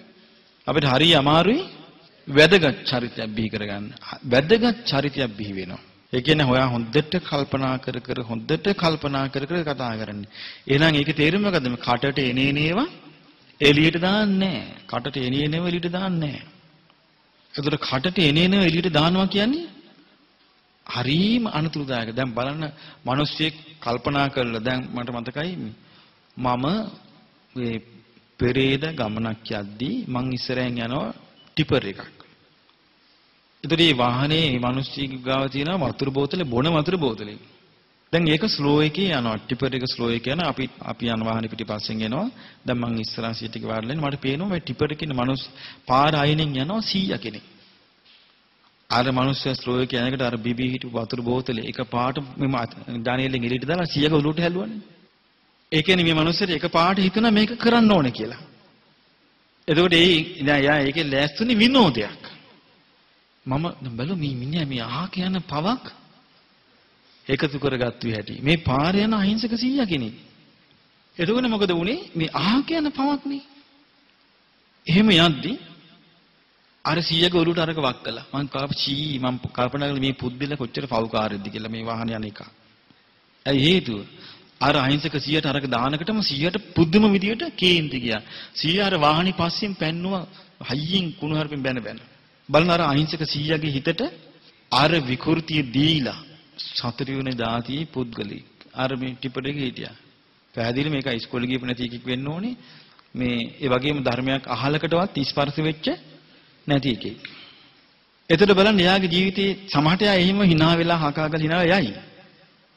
Speaker 1: අපිට හරිය අමාරුයි වැදගත් චරිතයක් බිහි කරගන්න. වැදගත් චරිතයක් බිහි වෙනවා. ඒ කියන්නේ හොයා හොඳට කල්පනා කර කතා කරන්නේ. එහෙනම් ඒකේ තේරුම මොකද්ද? මේ කටට එනේනේවා එළියට දාන්නේ නැහැ. කටට එනේනේවා එළියට දාන්නේ නැහැ. ඒතර කටට එනේනේවා එළියට දානවා කියන්නේ හරීම අනුතුරුදායක. දැන් බලන්න මිනිස්සෙක් කල්පනා කරලා දැන් මට මතකයි මම මේ පෙරේද ගමනක් යද්දී මං ඉස්සරහින් යනවා ටිපර් එකක්. ඒතර මේ වාහනේ මේ මිනිස්සුගේ ගාව තියෙන වතුර බෝතලේ බොන වතුර බෝතලේ. දැන් ඒක ස්ලෝ එකේ යනවා ටිපර් එක ස්ලෝ එකේ යනවා අපි යන වාහනේ පිටිපස්සෙන් එනවා. දැන් මං ඉස්සරහා සීට් එකේ වාඩිලා ඉන්නේ මට පේනවා මේ ටිපර් එකේ ඉන්න මිනිස් පාර අයිනෙන් යනවා 100 කෙනෙක්. අර මිනිස්සු ස්ලෝ එකේ යනකොට අර බිබී හිටපු වතුර බෝතලේ එක පාට මෙම ඩැනියෙල්ගෙන් එළියට දාලා 100ක උලුට හැලුවානේ. ඒ කියන්නේ මේ මිනිස්සුන්ට එක පාට හිතනවා මේක කරන්න ඕනේ කියලා. එතකොට දැන් යා ඒකේ ලෑස්තුනේ විනෝදයක්. මම බැලුවා මේ මිනිහා මේ අහක යන පවක් එකතු කරගත්තු හැටි. මේ පාරේ යන අහිංසක 100 කෙනෙක්. එතකොට මොකද වුනේ? මේ අහක යන පවක් නේ. එහෙම යද්දි අර 100ක උඩට අරක වක් කළා. මං කල්පනා කළා මේ පුද්දල කොච්චර පව්කාරයක්ද කියලා මේ වාහනේ යන එක. ඇයි හේතුව? අර අහිංසක 100ට අරක දානකටම 100ට පුදුම විදියට කේන්ති ගියා. 100 අර වාහනේ පස්සෙන් පැන්නුවා හයියෙන් කුණු හරපෙන් බැන. බලන අර අහිංසක 100ගේ හිතට අර විකෘතිය දීලා සතර වෙන දාතියේ පුද්ගලෙක් අර මේ ටිපරේ හිටියා. පැහැදිලි මේක ඉස්කෝලේ ගියපු නැති එකෙක් වෙන්න ඕනේ. මේ ඒ වගේම ධර්මයක් අහලකටවත් ස්පර්ශ වෙච්ච නැති එකෙක්. එතකොට බලන්න එයාගේ ජීවිතේ සමහරට එයා එහෙම hina වෙලා හකාගල hina යයි.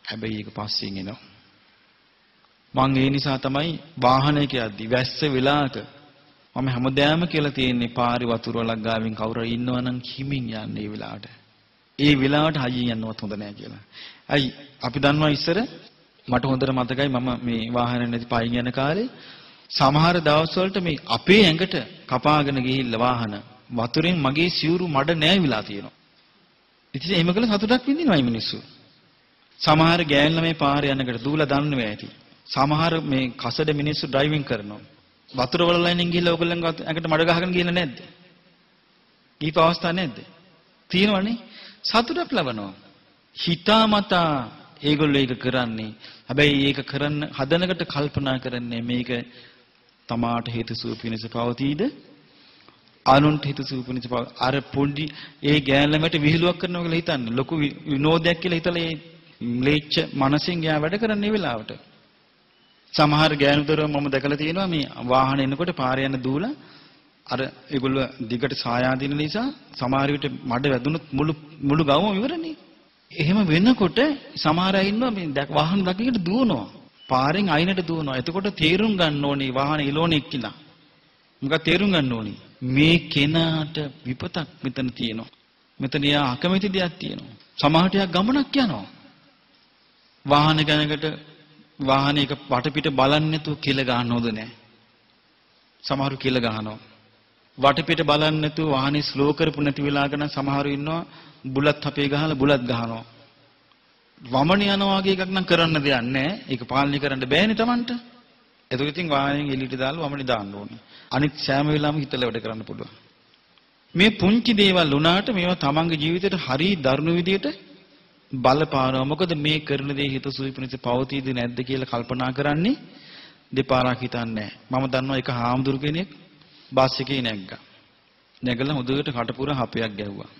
Speaker 1: හැබැයි ඒක පස්සෙන් එනවා. මං ඒ නිසා තමයි වාහනයක යද්දි වැස්ස වෙලාක මම හැමදාම කියලා තියෙන්නේ පාරේ වතුර වලක් ගාවින් කවුරු ඉන්නවනම් හිමින් යන්න ඒ වෙලාවට. ඒ වෙලාවට හයියෙන් යන්නවත් හොඳ නැහැ කියලා. අයි අපි දන්නවා ඉස්සර මට හොඳට මතකයි මම මේ වාහනේ නැති පයින් යන කාලේ සමහර දවස්වලට මේ අපේ ඇඟට කපාගෙන ගිහිල්ලා වාහන වතුරෙන් මගේ සිවුරු මඩ නෑවිලා තියෙනවා. ඉතින් එහෙම කළ සතුටක් විඳිනවයි මිනිස්සු. සමහර ගෑන් ළමයි පාරේ යනකොට දූලා දන්නව ඇති. සමහර මේ කසඩ මිනිස්සු ඩ්‍රයිවිං කරනවා. වතුර වල ලයිනින් ගිහලා ඕගොල්ලන් ඇඟට මඩ ගහගෙන ගිහලා නැද්ද? ඊප අවස්ථා නැද්ද? තියෙනවනේ. සතුටක් ලබනවා. හිතාමතා ඒගොල්ලෝ ඒක කරන්නේ. හැබැයි ඒක කරන්න හදනකට කල්පනා කරන්නේ මේක තමාට හේතුසුව පිණිස පවතීද? අනුන්ට හේතුසුව පිණිස අර පොඩි ඒ ගෑනලමට විහිළුවක් කරනවා කියලා හිතන්නේ. ලොකු විනෝදයක් කියලා හිතලා ඒ ම්ලේච්ඡ මනසෙන් යා වැඩ කරන්නේ වෙලාවට. සමහර ගෑනුදරව මම දැකලා තියෙනවා මේ වාහන එනකොට පාරේ යන දූලා අර ඒගොල්ලෝ දිගට සායා දින නිසා සමහර විට මඩ වැදුනොත් මුළු ගවම ඉවරනේ. එහෙම වෙනකොට සමහර අය ඉන්නවා මේ වාහන දකින්නට දුවනවා. පාරෙන් අයිනට දුවනවා. එතකොට තේරුම් ගන්න ඕනේ වාහන ඉලෝනෙක් කියලා. මොකක්ද තේරුම් ගන්න ඕනේ? මේ කෙනාට විපතක් මෙතන තියෙනවා. මෙතන යා අකමැති දෙයක් තියෙනවා. සමහරට යා ගමනක් යනවා.
Speaker 2: වාහනයකට වාහනයක වටපිට බලන්නේ නැතුව කිල ගන්න හොඳ නැහැ. සමහරු කිල ගහනවා. වටපිට බලන්නේ නැතුව වාහනේ ස්ලෝ කරපු නැති වෙලා ගන්න සමහරු ඉන්නවා බුලත් අපේ ගහලා බුලත් ගහනවා. වමන යනවා වගේ එකක් නම් කරන්න දෙයක් නැහැ. ඒක පාලනය කරන්න බෑනේ Tamanට. ඒක ඉතින් වාහනයෙන් එළියට දාලා වමනේ දාන්න ඕනේ. අනිත් සෑම වෙලාවෙම හිතලා වැඩ කරන්න පුළුවන්. මේ පුංචි දේවල් වුණාට මේවා Tamanගේ ජීවිතේට හරි දරුණු විදියට බලපානවා. මොකද මේ කරන දේ හිතසුවි පිණිස පවතීද නැද්ද කියලා කල්පනා කරන්නේ දෙපාරක් හිතන්නේ නැහැ. මම දන්නවා එක හාමුදුරු කෙනෙක් බස් එකේ නැග්ගා. නැගලා හොඳට කටපුර හපයක් ගැහුවා.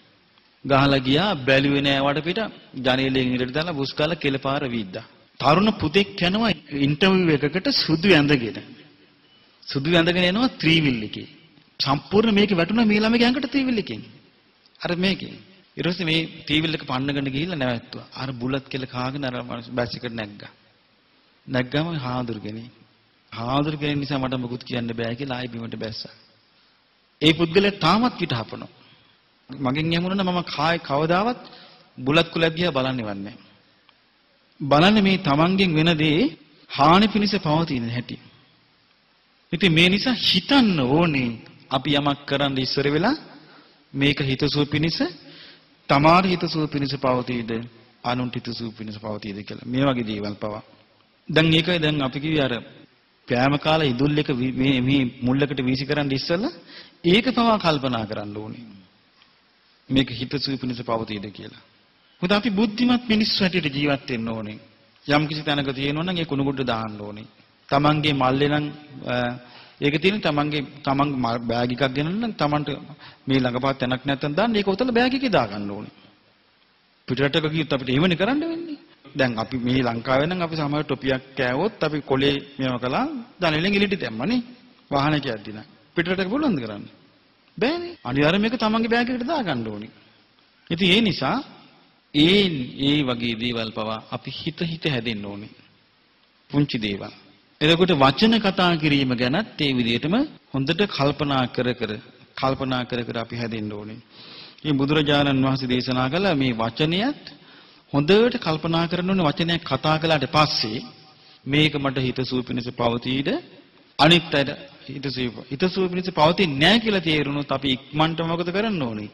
Speaker 2: ගහලා ගියා බැලුවේ නෑ වටපිට ජනේලෙන් ඉරට දාලා බුස් කාලා කෙලපාර වීද්දා. තරුණ පුතෙක් යනවා ඉන්ටර්විව් එකකට සුදු ඇඳගෙන. සුදු ඇඳගෙන එනවා ත්‍රිවිල් එකේ. සම්පූර්ණ මේක වැටුණා මේ ළමගේ ඇඟට ත්‍රිවිල් එකෙන්. අර මේකේ. ඊට පස්සේ මේ ත්‍රිවිල් එක පන්නගෙන ගිහිල්ලා නැවැත්තුවා. අර බුලත් කෙල කාගෙන අර බස් එකට නැග්ගා. නැග්ගම හාමුදුරුගෙන නිසා මට මොකුත් කියන්න බෑ කියලා ආයෙ බිමට බැස්සා. ඒ පුද්ගලයා තාමත් පිට හපනවා. මගෙන් යමුණා මම කවදාවත් බුලත් කුලක් දිහා බලන්නේවත් නැහැ. බලන්නේ මේ තමන්ගෙන් වෙන දේ හානි පිණිස පවතින හැටි. ඉතින් මේ නිසා හිතන්න ඕනේ අපි යමක් කරන්න ඉස්සර වෙලා මේක හිතසුව පිණිස තමාර හිතසුව පිණිස පවතීද අනුන්ට හිතසුව පිණිස පවතීද කියලා. මේ වගේ දේවල් පවා. දැන් ඒකයි දැන් අපි කිව්වේ අර පෑම කාලා ඉදුල් එක මේ මුල්ලකට වීසි කරන්න ඉස්සෙල්ලා ඒක පවා කල්පනා කරන්න ඕනේ. මේක හිතසුව පිණිස පවතීද කියලා. මොකද අපි බුද්ධිමත් මිනිස්සු හැටියට ජීවත් වෙන්න ඕනේ. යම් කිසි තැනක තියෙනවා නම් ඒ කුණුගුඩ දාන්න ඕනේ. තමන්ගේ මල්ලේ නම් ඒක තියෙන තමන් බෑග් එකක් ගෙනල්ලා නම් තමන්ට මේ ළඟපාත තැනක් නැත්තම් දාන්න ඒක උතල බෑග් එකේ දා ගන්න ඕනේ. පිටරටක ගියොත් අපිට එහෙමනේ කරන්න වෙන්නේ. දැන් අපි මේ ලංකාවේ නම් අපි සමහර ටොපියක් කෑවොත් අපි කොලේ මේව කළා දණලෙන් එලිට දැම්මනේ. වාහනයක යද්දී නම් පිටරටක බලන්ද කරන්න. බෑනේ. අනිවාර්යයෙන් මේක තමන්ගේ බෑග් එකට දා ගන්න ඕනේ. ඉතින් ඒ නිසා ඒ වගේ දේවල් පවා අපි හිත හැදෙන්න ඕනේ. පුංචි දේවල්. එතකොට වචන කතා කිරීම ගැනත් ඒ විදිහටම හොඳට කල්පනා කර අපි හැදෙන්න ඕනේ. මේ බුදුරජාණන් වහන්සේ දේශනා කළ මේ වචනයත් හොඳට කල්පනා කරන්න ඕනේ. වචනයක් කතා කළාට පස්සේ මේක මට හිතසුව පිණිස පවතීද අනිත් අයට හිතසුව පිණිස පවතින්නේ නැහැ කියලා තේරුණොත් අපි ඉක්මනට මොකද කරන්න ඕනේ?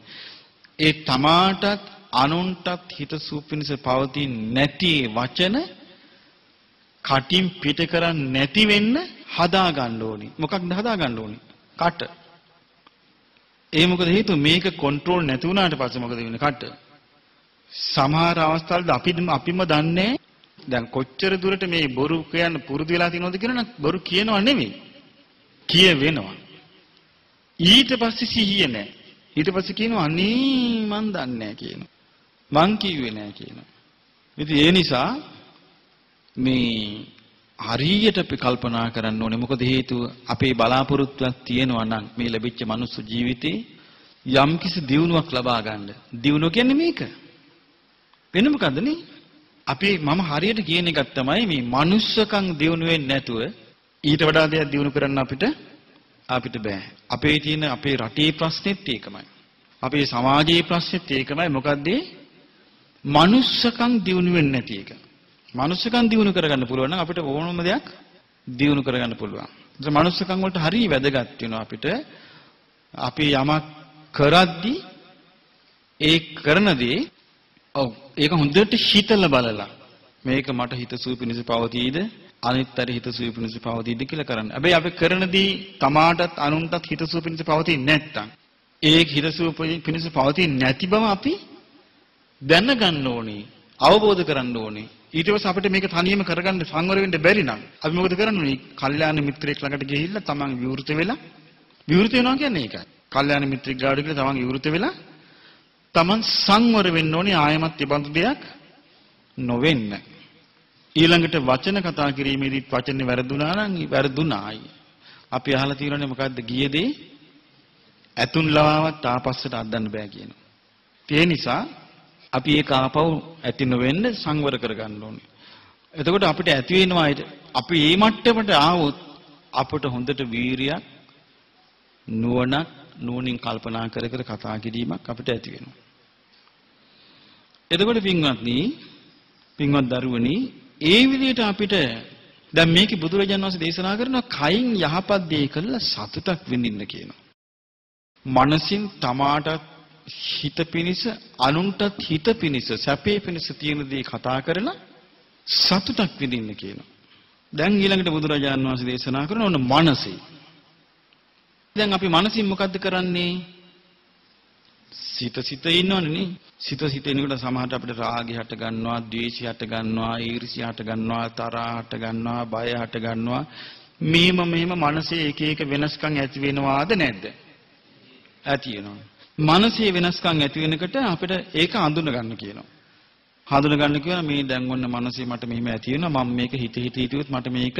Speaker 2: ඒ තමාටත් අනුන්ටත් හිතසුව පිණිස පවතින්නේ නැති වචන කටින් පිට කරන්නේ නැති වෙන්න හදා ගන්න ඕනේ. මොකක්ද හදා ගන්න ඕනේ? කට. ඒ මොකද හේතුව මේක කන්ට්‍රෝල් නැති වුණාට පස්සේ මොකද වෙන්නේ? කට. සමහර අවස්ථාවලදී අපිම දන්නේ දැන් කොච්චර දුරට මේ බොරු කියන්න පුරුදු වෙලා තියෙනවද කියලා නම් බොරු කියනවා නෙමෙයි. කියවෙනවා. ඊට පස්සේ සිහිය නැහැ. ඊට පස්සේ කියනවා අනේ මන් දන්නේ නැහැ කියනවා. මං කිව්වේ නැහැ කියනවා. ඉතින් ඒ නිසා මේ හරියට අපි කල්පනා කරන්න ඕනේ. මොකද හේතුව අපේ බලාපොරොත්තුවක් තියෙනවා නම් මේ ලැබිච්ච මනුස්ස ජීවිතේ යම්කිසි දියුණුවක් ලබා ගන්න. දියුණුව කියන්නේ මේක. වෙන මොකද්ද නේ? මම හරියට කියන එකක් තමයි මේ මනුස්සකම් දියුණු වෙන්නේ නැතුව ඊට වඩා දෙයක් දියුණු කරන්න අපිට බෑ. අපේ තියෙන අපේ රටේ ප්‍රශ්නෙත් ඒකමයි. අපේ සමාජයේ ප්‍රශ්නෙත් ඒකමයි. මොකද්ද? මනුස්සකම් දියුණු වෙන්නේ නැති එක. මනුස්සකම් දියුණු කරගන්න පුළුවන් නම් අපිට ඕනම දෙයක් දියුණු කරගන්න පුළුවන්. ඒ මනුස්සකම් වලට හරිය වැදගත් වෙනවා අපිට. අපි යමක් කරද්දී ඒ කරන දේ ඒක හොඳට හිතලා බලලා මේක මට හිතසුව පිණිස පවතීද අනිත් අය හිතසුව පිණිස පවතීද කියලා කරන්න. හැබැයි අපි කරන දේ තමාටත් අනුන්ටත් හිතසුව පිණිස පවතින්නේ නැත්තම් ඒ හිතසුව පිණිස පවතින්නේ නැති බව අපි දැනගන්න ඕනේ, අවබෝධ කරන්න ඕනේ. ඊට පස්සේ අපිට මේක තනියම කරගන්න සංවර වෙන්න බැරි නම් අපි මොකද කරන්නේ? කල්යාණ මිත්‍රයෙක් ළඟට ගිහිල්ලා තමන් විවෘත වෙනවා කියන්නේ ඒකයි. කල්යාණ මිත්‍රෙක් ගාවට ගිහලා තමන් විවෘත වෙලා තමන් සංවර වෙන්න ඕනේ. ආයමත් ඒ බඳු දෙයක් නොවෙන්න. ඊළඟට වචන කතා කිරීමේදී වචනේ වැරදුනා නම් වැරදුනායි. අපි අහලා තියෙනනේ මොකද්ද ගියේදී ඇතුන් ලවාවත් ආපස්සට අද්දන්න බෑ කියනවා. ඒ නිසා අපි ඒක ආපහු ඇති නොවෙන්න සංවර කරගන්න ඕනේ. එතකොට අපිට ඇති වෙනවා අපි මේ මට්ටමට ආවොත් අපට හොඳට වීරියක් නුවණින් කල්පනා කර කතා කිරීමක් අපිට ඇති වෙනවා. එතකොට පින්වත්නි පින්වත් දරුවනි, ඒ විදිහට අපිට දැන් මේකේ බුදුරජාණන් වහන්සේ දේශනා කරනවා කයින් යහපත් දේ කළා සතුටක් විඳින්න කියනවා. මනසින් තමාට හිත පිනිස අනුන්ටත් හිත පිනිස සැපේ පිනිස තියෙන දේ කතා කරලා සතුටක් විඳින්න කියනවා. දැන් ඊළඟට බුදුරජාණන් වහන්සේ දේශනා කරන ඕන මනසේ. දැන් අපි මනසින් මොකද්ද කරන්නේ? සිත ඉන්නවනේ නේ. සිත එනකොට සමහරට අපිට රාගය හට ගන්නවා, ද්වේෂය හට ගන්නවා, ඊර්ෂ්‍ය හට ගන්නවා, තරහ හට ගන්නවා, බය හට ගන්නවා. මෙහෙම මනසේ එක එක වෙනස්කම් ඇති වෙනවාද නැද්ද? ඇති වෙනවා. මනසේ වෙනස්කම් ඇති වෙනකොට අපිට ඒක හඳුන ගන්න කියනවා. හඳුන ගන්න කියනවා මේ දැන් ඔන්න මනසේ මට මෙහෙම ඇති වෙනවා, මම මේක හිතුවොත් මට මේක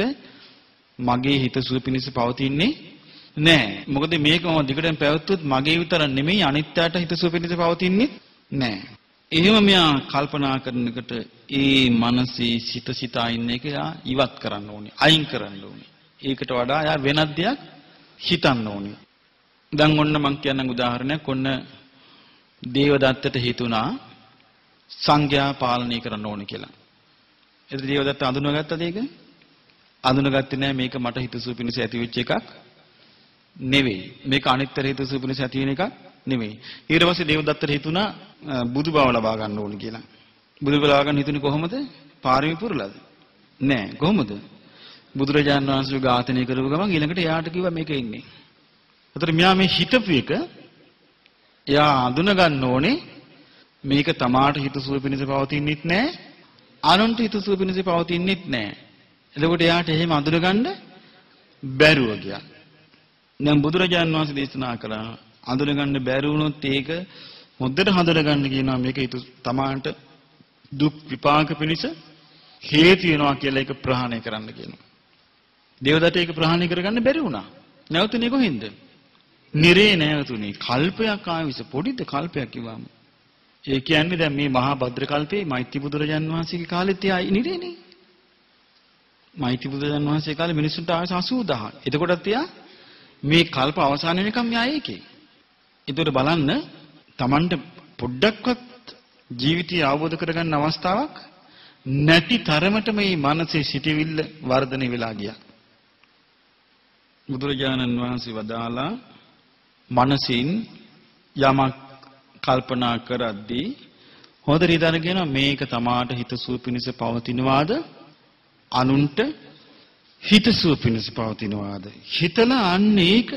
Speaker 2: මගේ හිත සුව පිණිස පවතින්නේ නෑ. මොකද මේක මම දිගටම පැවැත්වුවොත් මගේ විතර නෙමෙයි අනිත්‍යයට හිත සුව පිණිස පවතින්නේ නෑ. එහෙම මෙයා කල්පනා කරනකොට ඒ මනසේ සිතා ඉන්න එක ඉවත් කරන්න ඕනේ, අයින් කරන්න ඕනේ. ඒකට වඩා යා වෙනත් දෙයක් හිතන්න ඕනේ. දැන් ඔන්න මම කියන්නම් උදාහරණයක්. ඔන්න දේවදත්තට හිතුණා සංඝයා පාලනය කරන්න ඕනේ කියලා. එතකොට දේවදත්ත අඳුනගත්තද ඒක? අඳුනගත්තේ නෑ. මේක මට හිතසුව පිණිස ඇති වෙච්ච එකක් නෙවෙයි. මේක අනිත්‍ය හිතසුව පිණිස ඇති වෙන එකක් නෙවෙයි. ඊට පස්සේ දේවදත්තට හිතුණා බුදු බව ලබා ගන්න ඕනේ කියලා. බුදු බව ලබා ගන්න හිතුනේ කොහොමද? පාරමී පුරලාද? නෑ. කොහොමද? බුදුරජාණන් වහන්සේ ඝාතනය කරපු ගමන් ඊළඟට එයාට කිව්වා මේක ඉන්නේ. ඒතර මෙයා මේ හිතපු එක එයා අඳුන ගන්න ඕනේ මේක තමාට හිතසුව පිණිස පවතින්නෙත් නෑ, අනුන්ට හිතසුව පිණිස පවතින්නෙත් නෑ. එතකොට එයාට එහෙම අඳුන ගන්න බැරුව ගියා. දැන් බුදුරජාණන් වහන්සේ දේශනා කළා අඳුන ගන්න බැරි වුණොත් ඒක හොද්දට හඳුන ගන්න කියනවා මේක තමාට දුක් විපාක පිණිස හේතු වෙනවා කියලා ඒක ප්‍රහාණය කරන්න කියනවා. දේවදත්ත ඒක ප්‍රහාණය කරගන්න බැරි වුණා. නැවතුනේ කොහෙන්ද? නිරේ නැවතුනේ. කල්පයක් ආවිස පොඩිද කල්පයක් කිව්වම. ඒ කියන්නේ දැන් මේ මහා භද්‍ර කල්පේ මෛත්‍රී බුදුරජාන් වහන්සේගේ කාලෙත් එයා නිරේනේ. මෛත්‍රී බුදුරජාන් වහන්සේ කාලේ මිනිස්සුන්ට ආවිස 80000. එතකොටත් එයා මේ කල්ප අවසාන වෙනකම් මෙයා ඒකේ. ඒතකොට බලන්න Tamanට පොඩ්ඩක්වත් ජීවිතය අවබෝධ කරගන්න අවස්ථාවක් නැති තරමට මේ මනසේ සිටිවිල්ල වර්ධනය වෙලා ගියා. බුදුරජාණන් වහන්සේ වදාලා මනසින් යමක් කල්පනා කරද්දී හොඳට හිතන කියනවා මේක තමාට හිතසුව පිණිස පවතිනවාද අනුන්ට හිතසුව පිණිස පවතිනවාද හිතලා අන්න ඒක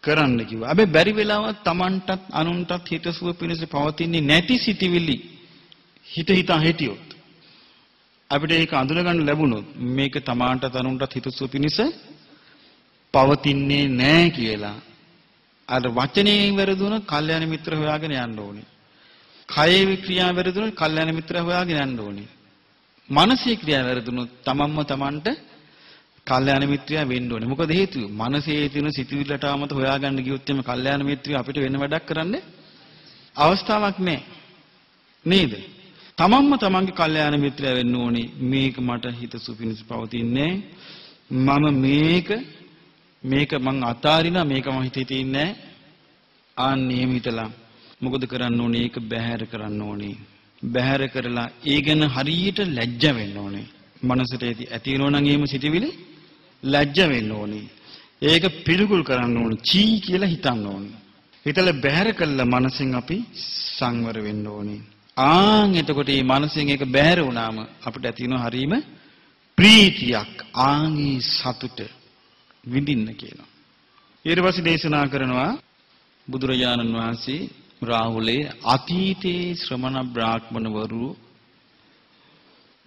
Speaker 2: කරන්න කිව්වා. හැබැයි බැරි වෙලාවත් තමන්ටත් අනුන්ටත් හිතසුව පිණිස පවතින්නේ නැති සිටිවිලි හිතා හිටියොත් අපිට ඒක අඳුන ගන්න ලැබුණොත් මේක තමාන්ටත් අනුන්ටත් හිතසුව පිණිස පවතින්නේ නැහැ කියලා අර වචනයෙන් වැරදුනොත් කල්යාණ මිත්‍ර හොයාගෙන යන්න ඕනේ. කයේ ක්‍රියාව වැරදුනොත් කල්යාණ මිත්‍ර හොයාගෙන යන්න ඕනේ. මානසික ක්‍රියාව වැරදුනොත් තමන්ම තමන්ට කල්යාණ මිත්‍රයා වෙන්න ඕනේ. මොකද හේතුව? මනසේ තියෙන සිතුවිල්ලට ආමත හොයාගන්න ගියොත් එimhe කල්යාණ මිත්‍රය අපිට වෙන වැඩක් කරන්න අවස්ථාවක් නැහැ. නේද? තමන්ම තමන්ගේ කල්යාණ මිත්‍රයා වෙන්න ඕනේ. මේක මට හිතසුව පිණිස පවතින්නේ මම මේක මං අතාරිනා මේක මම හිතේ තියන්නේ ආන්නේ එහෙම හිතලා මොකද කරන්න ඕනේ? ඒක බැහැර කරන්න ඕනේ. බැහැර කරලා ඒ ගැන හරියට ලැජ්ජ වෙන්න ඕනේ. මනසට ඇති වෙනවා නම් එහෙම සිටිවිලි ලැජ්ජ වෙන්න ඕනේ. ඒක පිළිකුල් කරන්න ඕනේ. චී කියලා හිතන්න ඕනේ. හිතලා බැහැර කළා මනසෙන් අපි සංවර වෙන්න ඕනේ. එතකොට මේ මනසෙන් ඒක බැහැර වුණාම අපිට ඇති වෙන හරීම ප්‍රීතියක්. ආන්ගේ සතුට විඳින්න කියනවා. ඊට පස්සේ දේශනා කරනවා බුදුරජාණන් වහන්සේ රාහුලේ අතීතේ ශ්‍රමණ බ්‍රාහ්මණවරු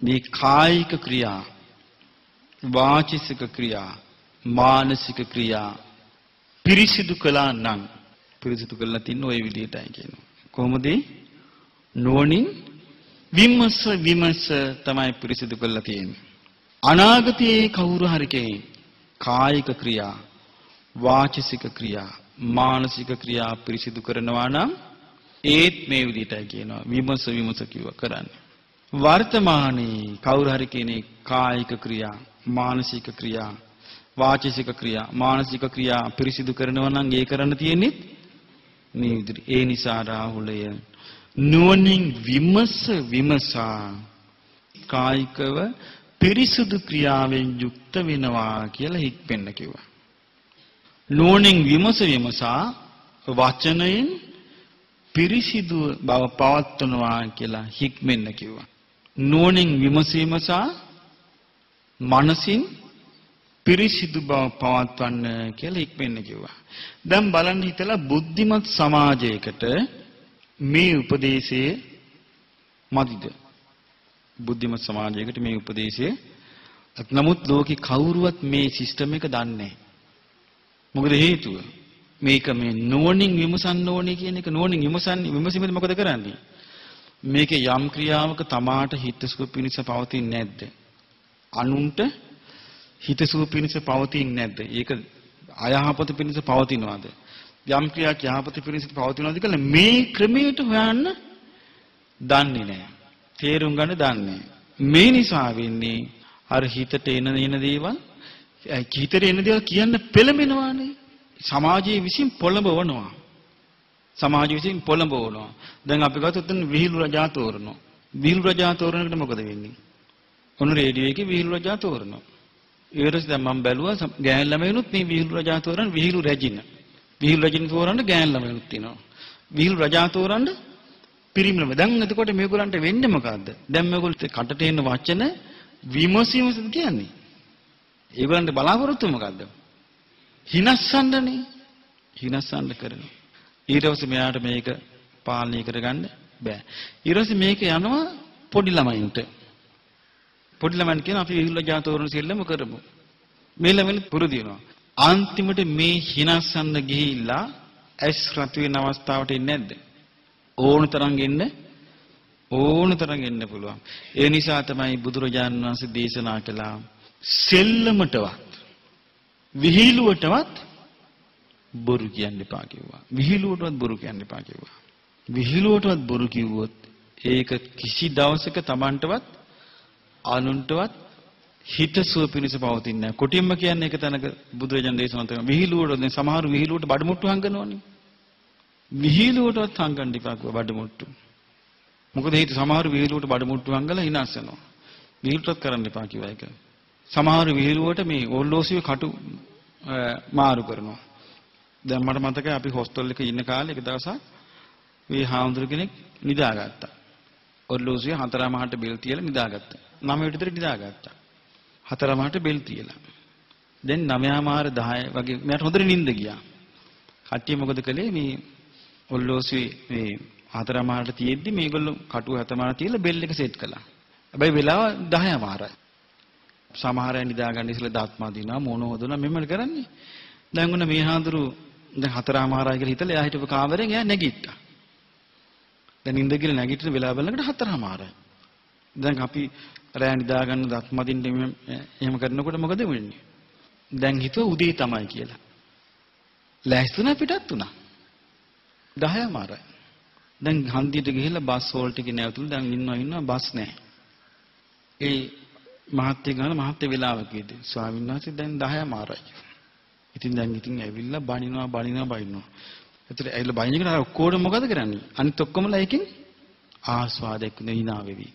Speaker 2: මේ කායික ක්‍රියා, වාචික ක්‍රියා, මානසික ක්‍රියා පිරිසිදු කළා නම් පිරිසිදු කළා තින්න ওই විදිහටයි කියනවා. කොහොමද? නෝනින් විමස තමයි පිරිසිදු කළා තියෙන්නේ. අනාගතයේ කවුරු හරි කෙනෙක් කායික ක්‍රියා, වාචික ක්‍රියා, මානසික ක්‍රියා පිරිසිදු කරනවා නම් ඒත් මේ විදිහටයි කියනවා. විමස කිව්වා කරන්නේ. වර්තමානයේ කවුරු හරි කෙනෙක් කායික ක්‍රියා, මානසික ක්‍රියා, වාචික ක්‍රියා, මානසික ක්‍රියා පිරිසිදු කරනවා නම් ඒ කරන්න තියෙන්නේ මේ විදිහට. ඒ නිසා රාහුලය නුවණින් විමසා කායිකව පිරිසුදු ක්‍රියාවෙන් යුක්ත වෙනවා කියලා හික්පෙන්න කිව්වා. නුවණින් විමසා වචනයෙන් පිරිසිදු බව පවත්වනවා කියලා හික්මෙන්න කිව්වා. නුවණින් විමසා මනසින් පිරිසිදු බව පවත්වන්න කියලා හික්මෙන්න කිව්වා. දැන් බලන්න හිතලා බුද්ධිමත් සමාජයකට මේ උපදේශයේ මදිද? බුද්ධිමත් සමාජයකට මේ උපදේශය නමුත් ලෝකේ කවුරුවත් මේ සිස්ටම් එක දන්නේ නැහැ. මොකද හේතුව? මේක මේ නුවණින් විමසන්න ඕනේ කියන එක නුවණින් විමසීමෙන් මොකද කරන්නේ? මේකේ යම් ක්‍රියාවක තමාට හිතසුව පිණිස පවතින්නේ නැද්ද? අනුන්ට හිතසුව පිණිස පවතින්නේ නැද්ද? ඒක අයහපත පිණිස පවතිනවාද? යම් ක්‍රියාවක් යහපත පිණිස පවතිනවාද කියලා මේ ක්‍රමයට හොයන්න දන්නේ නැහැ. තේරුම් ගන්න දන්නේ. මේ නිසා වෙන්නේ අර හිතට එන දේවල් හිතට එන දේවල් කියන්න පෙළඹෙනවානේ. සමාජයේ විසින් පොළඹවනවා. සමාජයේ විසින් පොළඹවනවා. දැන් අපි ගත්තොත් විහිළු රජා තෝරනවා. විහිළු රජා තෝරනකොට මොකද වෙන්නේ? ඔන්න රේඩියෝ එකේ විහිළු රජා තෝරනවා. ඊට දැන් මම බැලුවා ගෑන් ළමයිනුත් මේ විහිළු රජා තෝරන විහිළු රැජින. විහිළු රැජින තෝරන්න ගෑන් ළමයිනුත් ඉනවා. විහිළු රජා තෝරන්න පිරිමි ළමයි. දැන් එතකොට මේගොල්ලන්ට වෙන්නේ මොකද්ද? දැන් මේගොල්ලෝ කටට එන වචන විමසීමද කියන්නේ. ඒගොල්ලන්ට බලාපොරොත්තු මොකද්ද? හිනස්සන්නනේ. හිනස්සන්න කරනවා. ඊට පස්සේ මෙයාට මේක පාලනය කරගන්න බෑ. ඊට පස්සේ මේක යනවා පොඩි ළමයින්ට. පොඩි ළමයින් කියන අපි විහිළු රජා තෝරන සියල්ලම කරමු. මේ ළමයින් පුරුදු වෙනවා. අන්තිමට මේ හිනස්සන්න ගිහිල්ලා ඇස් රතු වෙන අවස්ථාවට එන්නේ නැද්ද? ඕන තරම් එන්න පුළුවන්. ඒ නිසා තමයි බුදුරජාණන් වහන්සේ දේශනා කළා සෙල්ලමටවත් විහිළුවටවත් බොරු කියන්න එපා කිව්වා. විහිළුවටවත් බොරු කියන්න එපා කිව්වා. විහිළුවටවත් බොරු කිව්වොත් ඒක කිසි දවසක Tamanටවත් අනුන්ටවත් හිතසුව පිණිස පවතින්නේ නැහැ. කොටින්ම කියන්නේ ඒක තැනක බුදුරජාණන් දේශනා කරන විහිළුවට දැන් සමහර විහිළුවට බඩමුට්ටු හංගනවනේ. විහිළුවටවත් හංගන්න එපා කිව්වා බඩමුට්ටු. මොකද හේතු සමහර විහිළුවට බඩමුට්ටු හංගලා හිනාසනවා. විහිළුවටත් කරන්න එපා කිව්වා ඒක. සමහර විහිළුවට මේ ඔල්ලෝසුවේ කටු මාරු කරනවා. දැන් මට මතකයි අපි හොස්ටල් එකේ ඉන්න කාලේ එක දවසක් මේ හාමුදුරු කෙනෙක් නිදාගත්තා. ඔල්ලෝසුවේ 4:00ට බෙල් තියලා නිදාගත්තා. 9ට විතර නිදාගත්තා. 4:00ට බෙල් තියලා. දැන් 9:00 10 වගේ මට හොඳට නිින්ද ගියා. කට්ටිය මොකද කළේ මේ ඔල්ලෝසුවේ මේ 4:00ට තියෙද්දි මේගොල්ලෝ කටුව 7:00 තියලා බෙල් එක සෙට් කළා. හැබැයි වෙලාව 10:00යි. සමහර අය නිදාගන්න ඉස්සෙල්ලා දාත්මා දිනවා මොන හොදනවා මෙහෙම කරන්නේ. දැන් උන මේ හාඳුරු දැන් 4:00 කියලා හිතලා එයා හිටපු කාමරෙන් එයා නැගිට්ටා. දැන් නිින්ද කියලා නැගිටින වෙලාව බලනකොට 4:00යි. දැන් අපි රෑ නිදාගන්න දාත්මා දින්න එහෙම කරනකොට මොකද වෙන්නේ? දැන් හිතුවා උදේ තමයි කියලා. ලෑස්තුනා පිටත් උනා. 10:00යි. දැන් හන්දියට ගිහිල්ලා බස් හෝල්ට් එකේ නැවතුණා. දැන් ඉන්නවා බස් නැහැ. ඒ මහත්ය ගාන මහත්ය වෙලාවකදී ස්වාමීන් වහන්සේ දැන් 10:00යි. ඉතින් ඇවිල්ලා බනිනවා. ඒතර ඇවිල්ලා බයින් එකට ඔක්කොම මොකද කරන්නේ? අනිත් ඔක්කොමලා එකකින් ආස්වාදයක් නෙයිනා වෙවි.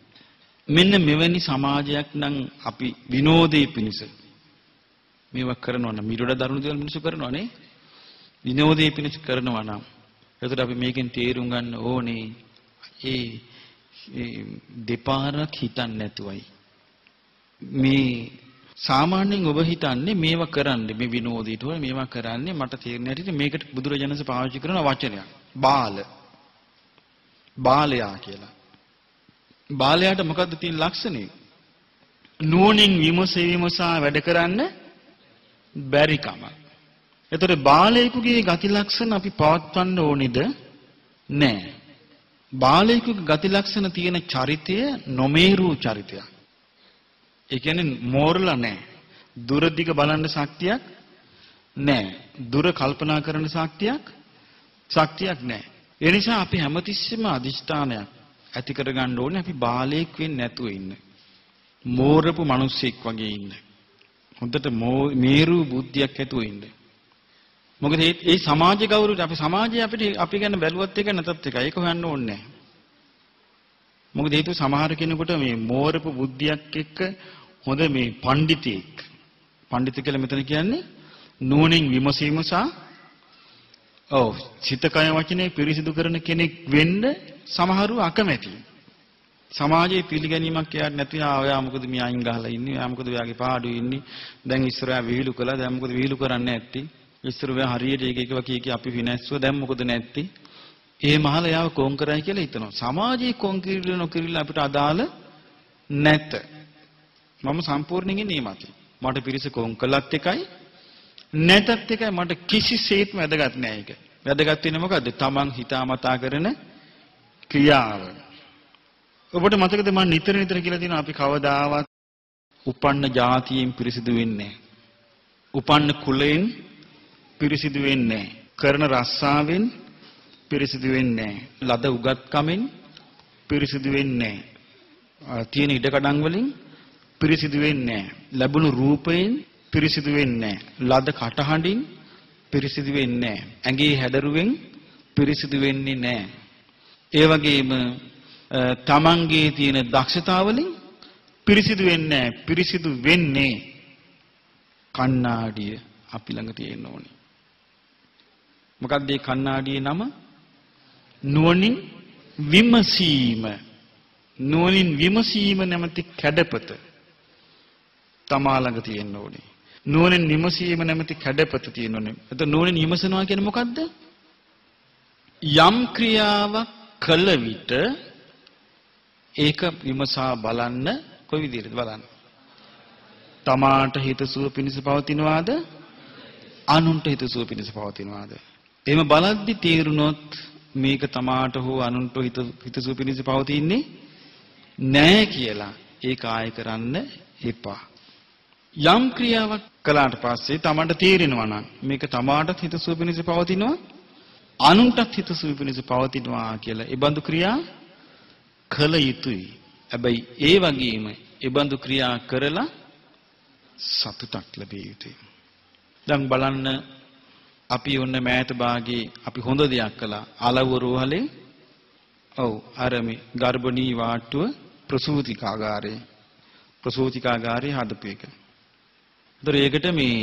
Speaker 2: මෙන්න මෙවැනි සමාජයක් නම් අපි විනෝදේ පිණිස මේවා කරනවා නම් මිරොඩ දරුණු දේවල් මිනිස්සු කරනවා නේ. විනෝදේ පිණිස කරනවා නම් ඒතර අපි මේකෙන් තේරුම් ගන්න ඕනේ ඒ දෙපාරක් හිතන්නේ නැතුවයි. මේ සාමාන්‍යයෙන් ඔබ හිතන්නේ මේවා කරන්නේ මේ විනෝදීට හොය මේවා කරන්නේ මට තේරෙන හැටියට මේකට බුදුරජාණන්සේ පාවිච්චි කරන වචනයක් බාලයා කියලා. බාලයාට මොකද්ද තියෙන ලක්ෂණය? නුවණින් විමසා වැඩ කරන්න බැරි කම. ඒතර බාලයෙකුගේ ගති ලක්ෂණ අපි පවත්වන්න ඕනේද? නැහැ. බාලයෙකුගේ ගති ලක්ෂණ තියෙන චරිතය නොමේරු චරිතයක්. ඒ කියන්නේ මෝරලා නැහැ. දුර දිග බලන්න ශක්තියක් නැහැ. දුර කල්පනා කරන ශක්තියක් නැහැ. ඒ නිසා අපි හැමතිස්සෙම අදිෂ්ඨානයක් ඇති කරගන්න ඕනේ අපි බාලයෙක් වෙන්නේ නැතුව ඉන්න. මෝරපු මිනිස්සෙක් වගේ ඉන්න. හොඳට මේරු බුද්ධියක් ඇතුව ඉන්න. මොකද මේ සමාජ ගෞරවය අපි සමාජය අපි ගැන බැලුවත් එක නැතත් එකයි. ඒක හොයන්න ඕනේ නැහැ. මොකද හේතුව සමහර කෙනෙකුට මේ මෝරපු බුද්ධියක් එක්ක හොඳ මේ පඬිතෙක්. පඬිත කියලා මෙතන කියන්නේ නුවණින් විමසීම සහ චිත්ත කය වචනේ පිරිසිදු කරන කෙනෙක් වෙන්න සමහරු අකමැති. සමාජයේ පිළිගැනීමක් එයාට නැති ආ මොකද මේ අයින් ගහලා ඉන්නේ. ආ මොකද ඔයාගේ පාඩුවේ ඉන්නේ. දැන් ඉස්සරහා විහිළු කළා. දැන් මොකද විහිළු කරන්නේ නැත්තේ. ඉස්සර ඔයා හරියට එක කී අපි විනාශුව දැන් මොකද නැත්තේ. ඒ මහල යාව කොන් කරයි කියලා හිතනවා. සමාජයේ කොන් කිරිල්ල නොකිරිල්ල අපිට අදාළ නැත. මම සම්පූර්ණයෙන් ඉන්නේ මත. මට පිරිස කොන් කළත් එකයි නැතත් එකයි මට කිසිසේත්ම වැදගත් නෑ ඒක. වැදගත් වෙන්නේ මොකද්ද? Taman හිතාමතා කරන ක්‍රියාව. ඔබට මතකද මම නිතර කියලා තියෙනවා අපි කවදාවත් උපන්න ජාතියෙන් පිරිසිදු වෙන්නේ නෑ. උපන්න කුලයෙන් පිරිසිදු වෙන්නේ නෑ. කරන රස්සාවෙන් පිරිසිදු වෙන්නේ නෑ. ලද උගත්කමෙන් පිරිසිදු වෙන්නේ නෑ. තියෙන ඉඩකඩම් වලින් පිරිසිදු වෙන්නේ නෑ. ලැබුණු රූපයෙන් පිරිසිදු වෙන්නේ නෑ. ලද කටහඬින් පිරිසිදු වෙන්නේ නෑ. ඇඟේ හැඩරුවෙන් පිරිසිදු වෙන්නේ නෑ. ඒ වගේම තමන්ගේ තියෙන දක්ෂතාවලින් පිරිසිදු වෙන්නේ නෑ. පිරිසිදු වෙන්නේ කණ්ණාඩිය අපි ළඟ තියෙන්න ඕනේ. මොකක්ද මේ කණ්ණාඩියේ නම? නුවණින් විමසීම. නුවණින් විමසීම නැමැති කැඩපත තමා ළඟ තියෙන්න ඕනේ. නුවණින් විමසීම නැමැති කැඩපත තියෙන්න ඕනේ. එතකොට නුවණින් විමසනවා කියන්නේ මොකද්ද? යම් ක්‍රියාවක් කළ විට ඒක විමසා බලන්න කොයි විදිහටද බලන්න? තමාට හිතසුව පිණිස පවතිනවාද? අනුන්ට හිතසුව පිණිස පවතිනවාද? එහෙම බලද්දි තේරුනොත් මේක තමාට හෝ අනුන්ට හිතසුව පිණිස පවතින්නේ නැහැ කියලා ඒක ආයෙ කරන්න එපා. යම් ක්‍රියාවක් කළාට පස්සේ තමන්ට තේරෙනවා නම් මේක තමාටත් හිතසුව පිණිස පවතිනවා අනුන්ටත් හිතසුව පිණිස පවතිනවා කියලා ඒ බඳු ක්‍රියා කළ යුතුයි. හැබැයි ඒ වගේම ඒ බඳු ක්‍රියා කරලා සතුටක් ලැබිය යුතුයි. දැන් බලන්න අපි ඔන්න මෑත භාගයේ අපි හොඳ දෙයක් කළා. අලව්ව රෝහලේ අර මේ ගර්භණී වාට්ටුව ප්‍රසූතිකාගාරේ හදපු එක. ඒතර ඒකට මේ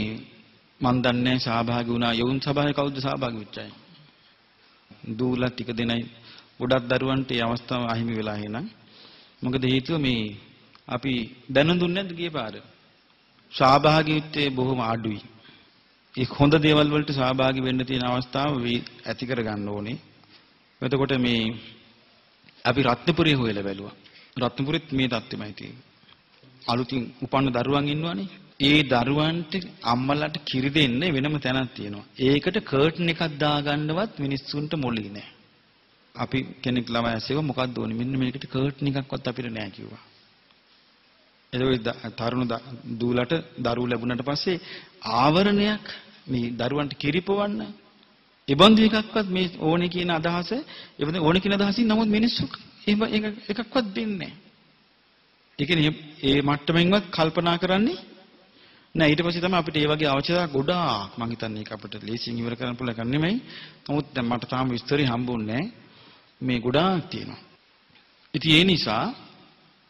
Speaker 2: මන් දන්නේ සහභාගී වුණා යොවුන් සභාවේ කවුද සහභාගී වෙච්චයි? දූලා ටික දෙනයි ගොඩක් දරුවන්ට මේ අවස්ථාව අහිමි වෙලා එහෙනම්. මොකද හේතුව මේ අපි දැනුම් දුන්නේ නැද්ද ගිය පාර? සහභාගීත්වයේ බොහොම අඩුයි. ඒ හොඳ දේවල් වලට සහභාගී වෙන්න තියෙන අවස්ථාව ඇති කර ගන්න ඕනේ. එතකොට මේ අපි රත්නපුරේ හොයලා බැලුවා. රත්නපුරෙත් මේ தත්ත්වෙමයි තියෙන්නේ. අලුතින් උපන්න දරුවන් ඉන්නවනේ. ඒ දරුවන්ට අම්මලාට කිරි දෙන්න වෙනම තැනක් තියෙනවා. ඒකට කර්ටන් එකක් දාගන්නවත් මිනිස්සුන්ට මොළේ නැහැ. අපි කෙනෙක් ළමයි ඇසෙව මොකක්ද ඕනේ? මෙන්න මේකට කර්ටන් එකක්වත් අපිට නැහැ කිව්වා. එතකොට තරුණ දූලට දරුවෝ ලැබුණාට පස්සේ ආවරණයක් මේ දරුවන්ට කිරිපවන්න ඉබඳු එකක්වත් මේ ඕනේ කියන අදහස ඉබඳු ඕනේ කියන අදහසින් නමුත් මිනිස්සු එහෙම එකක්වත් දෙන්නේ නැහැ. ඒ කියන්නේ ඒ මට්ටමින්වත් කල්පනා කරන්නේ නෑ. ඊට පස්සේ තමයි අපිට මේ වගේ අවශ්‍යතා ගොඩාක් මම හිතන්නේ ඒක අපිට ලේසියෙන් ඉවර කරන්න පුළුවන් එකක් නෙමෙයි. නමුත් දැන් මට තාම විස්තරي හම්බුන්නේ මේ ගොඩාක් තියෙනවා. ඉතින් ඒ නිසා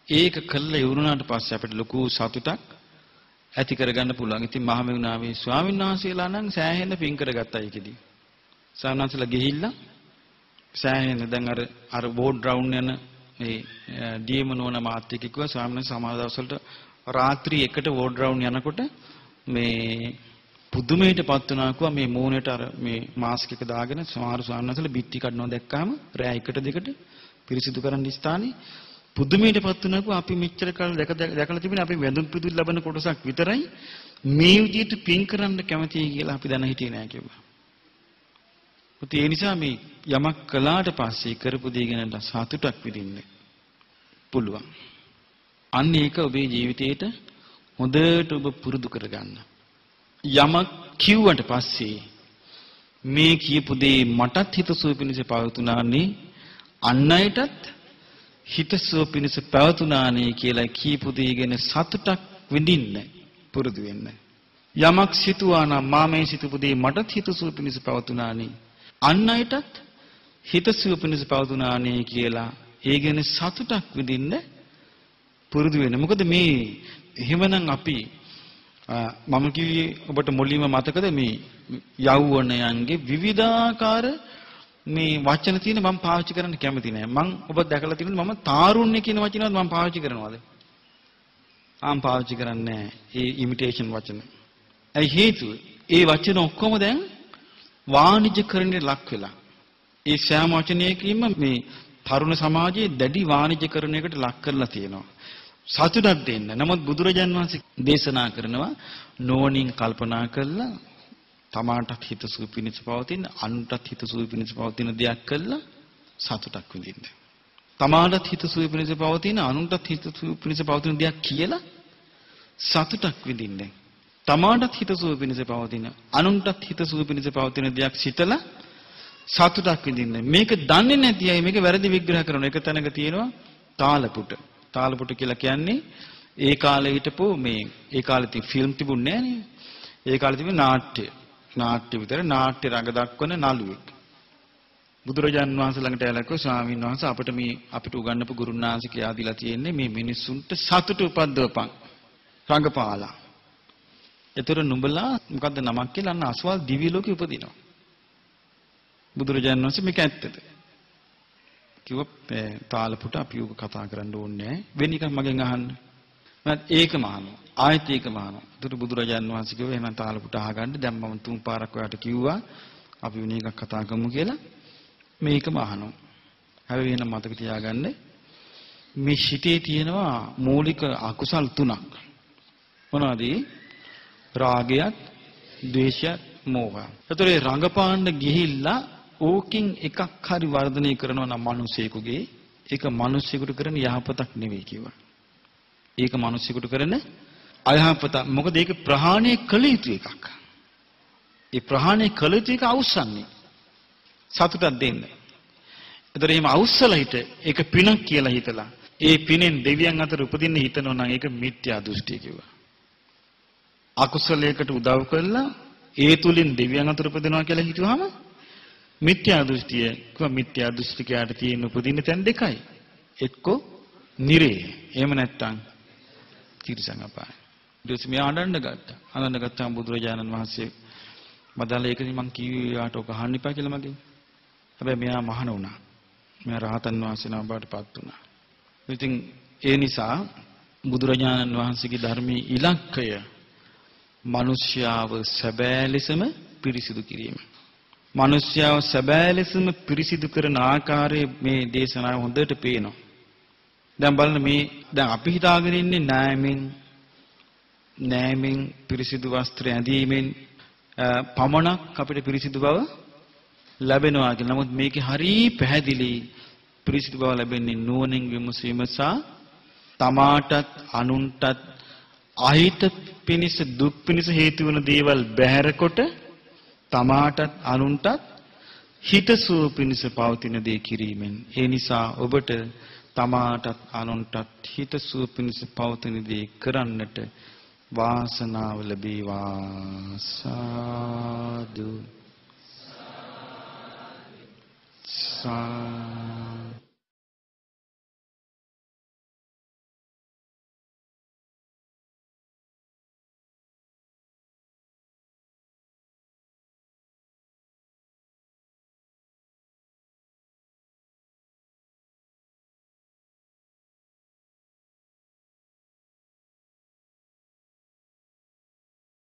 Speaker 2: ඒක කළා ඉවරුණාට පස්සේ අපිට ලොකු සතුටක් ඇති කරගන්න පුළුවන්. ඉතින් මහමෙවුනාවේ ස්වාමීන් වහන්සේලා නම් සෑහෙන පින් කරගත්තා ඒකෙදී. සාමනාසලා ගිහිල්ලා සෑහෙන දැන් අර බෝඩ් රවුන්ඩ් යන මේ ඩීඑම් නෝන මාත් එක්ක කිව්වා ස්වාමීන් වහන්සේ සමහර දවස්වලට රාත්‍රී 1ට බෝඩ් රවුන්ඩ් යනකොට මේ පුදුමයටපත් වුණා කිව්වා මේ මූණට අර මේ මාස්ක් එක දාගෙන සමහර ස්වාමීන් වහන්සේලා බිත්ති කඩනවා දැක්කාම රෑ 1ට 2ට පිරිසිදු කරන්න ස්ථානේ පුදුමයටපත් වුණා කිව්වා අපි මෙච්චර කාල දැකලා තිබුණේ අපි වැඳුම් පිදුල් ලබන කොටසක් විතරයි මේ විදිහට පින් කරන්න කැමතියි කියලා අපි දැන හිටියේ නෑ කිව්වා. ඒ නිසා මේ යමක් කළාට පස්සේ කරපු දේ ගැන සතුටක් විඳින්න පුළුවන්. අන්න ඒක ඔබේ ජීවිතේට හොඳට ඔබ පුරුදු කරගන්න. යමක් කිව්වට පස්සේ මේ කියපු දේ මටත් හිතසුව පිණිස පවතුනානේ අන් අයටත් හිතසුව පිණිස පවතුනානේ කියලා කියපු දේ ගැන සතුටක් විඳින්න පුරුදු වෙන්න. යමක් සිතුවා නම් මා මේ සිතපු දේ මටත් හිතසුව පිණිස පවතුනානේ අන් අයටත් හිතසුව පිණිස පවතුනානේ කියලා ඒ ගැන සතුටක් විඳින්න පුරුදු වෙන්න. මොකද මේ එහෙමනම් අපි මම කිව්වේ ඔබට මුලින්ම මතකද මේ යෞවනයන්ගේ විවිධාකාර මේ වචන තියෙන මම පාවිච්චි කරන්න කැමති නෑ. මම ඔබ දැකලා තියෙනවද මම තාරුණ්‍ය කියන වචනවත් මම පාවිච්චි කරනවද? ආම් පාවිච්චි කරන්නේ නෑ. ඒ ඉමිටේෂන් වචන. ඒ හේතුව ඒ වචන ඔක්කොම දැන් වාණිජකරණයට ලක් වෙලා. ඒ සෑම වචනයකින්ම මේ තරුණ සමාජයේ දැඩි වාණිජකරණයකට ලක් කරලා තියෙනවා. සතුටක් දෙන්න. නමුත් බුදුරජාන් වහන්සේ දේශනා කරනවා නෝනින් කල්පනා කරලා තමාටත් හිතසුව පිණිස පවතින අනුන්ටත් හිතසුව පිණිස පවතින දෙයක් කළා සතුටක් විඳින්න. තමාටත් හිතසුව පිණිස පවතින අනුන්ටත් හිතසුව පිණිස පවතින දෙයක් කියලා සතුටක් විඳින්න. තමාටත් හිතසුව පිණිස පවතින අනුන්ටත් හිතසුව පිණිස පවතින දෙයක් සිතලා සතුටක් විඳින්න. මේක දන්නේ නැති අය මේක වැරදි විග්‍රහ කරන එක තැනක තියෙනවා තාලපුට. තාලපුට කියලා කියන්නේ ඒ කාලේ හිටපු මේ ඒ කාලේ තිබු ෆිල්ම් තිබුණේ නෑනේ. ඒ කාලේ තිබුණේ නාට්‍ය විතර නාට්‍ය රඟ දක්වන නළුවෙක්. බුදුරජාන් වහන්සේ ළඟට ඇවිල්ලා කිව්වා ස්වාමීන් වහන්සේ අපිට උගන්වපු ගුරුනාංශ කියා දීලා තියෙන්නේ මේ මිනිස්සුන්ට සතුට උපද්දවපන් රඟපාලා. ඒතර නුඹලා මොකද්ද නමක් කියලා අන්න අසවල් දිව්‍ය ලෝකෙ උපදිනවා. බුදුරජාන් වහන්සේ මේක ඇත්තද? කිව්වා තාලපුට අපි උග කතා කරන්න ඕනේ නෑ. වෙන එකක් මගෙන් අහන්න. මම ඒකම අහනවා. ආයෙත් ඒකම අහනවා. ඒතර බුදුරජාන් වහන්සේ කිව්වා එහෙනම් තාලපුට අහගන්න. දැන් මම තුන් පාරක් ඔයාලට කිව්වා අපි වෙන එකක් කතා කරමු කියලා. මේකම අහනවා. හැබැයි වෙන මතක තියාගන්න මේ සිතේ තියෙනවා මූලික අකුසල් තුනක්. මොනවද? රාගයත්, ද්වේෂයත්, මෝහයත්. ඒතර ඒ රංගපාන්න ගිහිල්ලා ඕකින් එකක් හරි වර්ධනය කරනවා නම් මිනිසෙකුගේ ඒක මිනිසෙකුට කරන යහපතක් නෙවෙයි කිව්වා. ඒක මිනිසෙකුට කරන අයහපත. මොකද ඒක ප්‍රහාණය කළ යුතු එකක්. ඒ ප්‍රහාණය කළ යුතු එක අවසන්නේ. සතුටක් දෙන්න. ඒතර එහෙම අවසලා හිට ඒක පිනක් කියලා හිතලා ඒ පිනෙන් දෙවියන් අතර උපදින්න හිතනවා නම් ඒක මිත්‍යා දෘෂ්ටිය කිව්වා. අකුසලයකට උදව් කළා ඒ තුලින් දෙවියන් අතර උපදිනවා කියලා හිතුවාම මිත්‍යා දෘෂ්ටිය. කිව්වා මිත්‍යා දෘෂ්ටිකයාට තියෙන උපදින්න තැන් දෙකයි. එක්කෝ නිරේ. එහෙම නැත්නම් තිරිසන් අපාය. ඊට පස්සේ මෙයා අඬන්න ගත්තා. අඬන්න ගත්තාම බුදුරජාණන් වහන්සේ මදාලා ඒකනේ මං කිව්වේ යාට ඔක අහන්න එපා කියලා මගෙන්. හැබැයි මෙයා මහාන වුණා. මෙයා රහතන් වහන්සේ නම බවට පත් වුණා. ඉතින් ඒ නිසා බුදුරජාණන් වහන්සේගේ ධර්මයේ ඉලක්කය මිනිස්යාව සැබෑ ලෙසම පිරිසිදු කිරීම. මිනිස්යාව සැබෑ ලෙසම පිරිසිදු කරන ආකාරය මේ දේශනාව හොඳට පේනවා. දැන් බලන්න මේ දැන් අපි හිතාගෙන ඉන්නේ නෑමෙන් පිරිසිදු වස්ත්‍ර ඇඳීමෙන් පමණක් අපිට පිරිසිදු බව ලැබෙනවා කියලා. නමුත් මේකේ හරි පැහැදිලි පිරිසිදු බව ලැබෙන්නේ නුවණින් විමසීම සහ තමාටත් අනුන්ටත් අහිත පිනිස දුක් පිනිස හේතු වන දේවල් බැහැරකොට තමාටත් අනුන්ටත් හිතසුව පිනිස පවතින දේ කිරීමෙන්. ඒ නිසා ඔබට තමාටත් අනුන්ටත් හිතසුව පිනිස පවතින දේ කරන්නට වාසනාව ලැබේවා. සාදු සාදු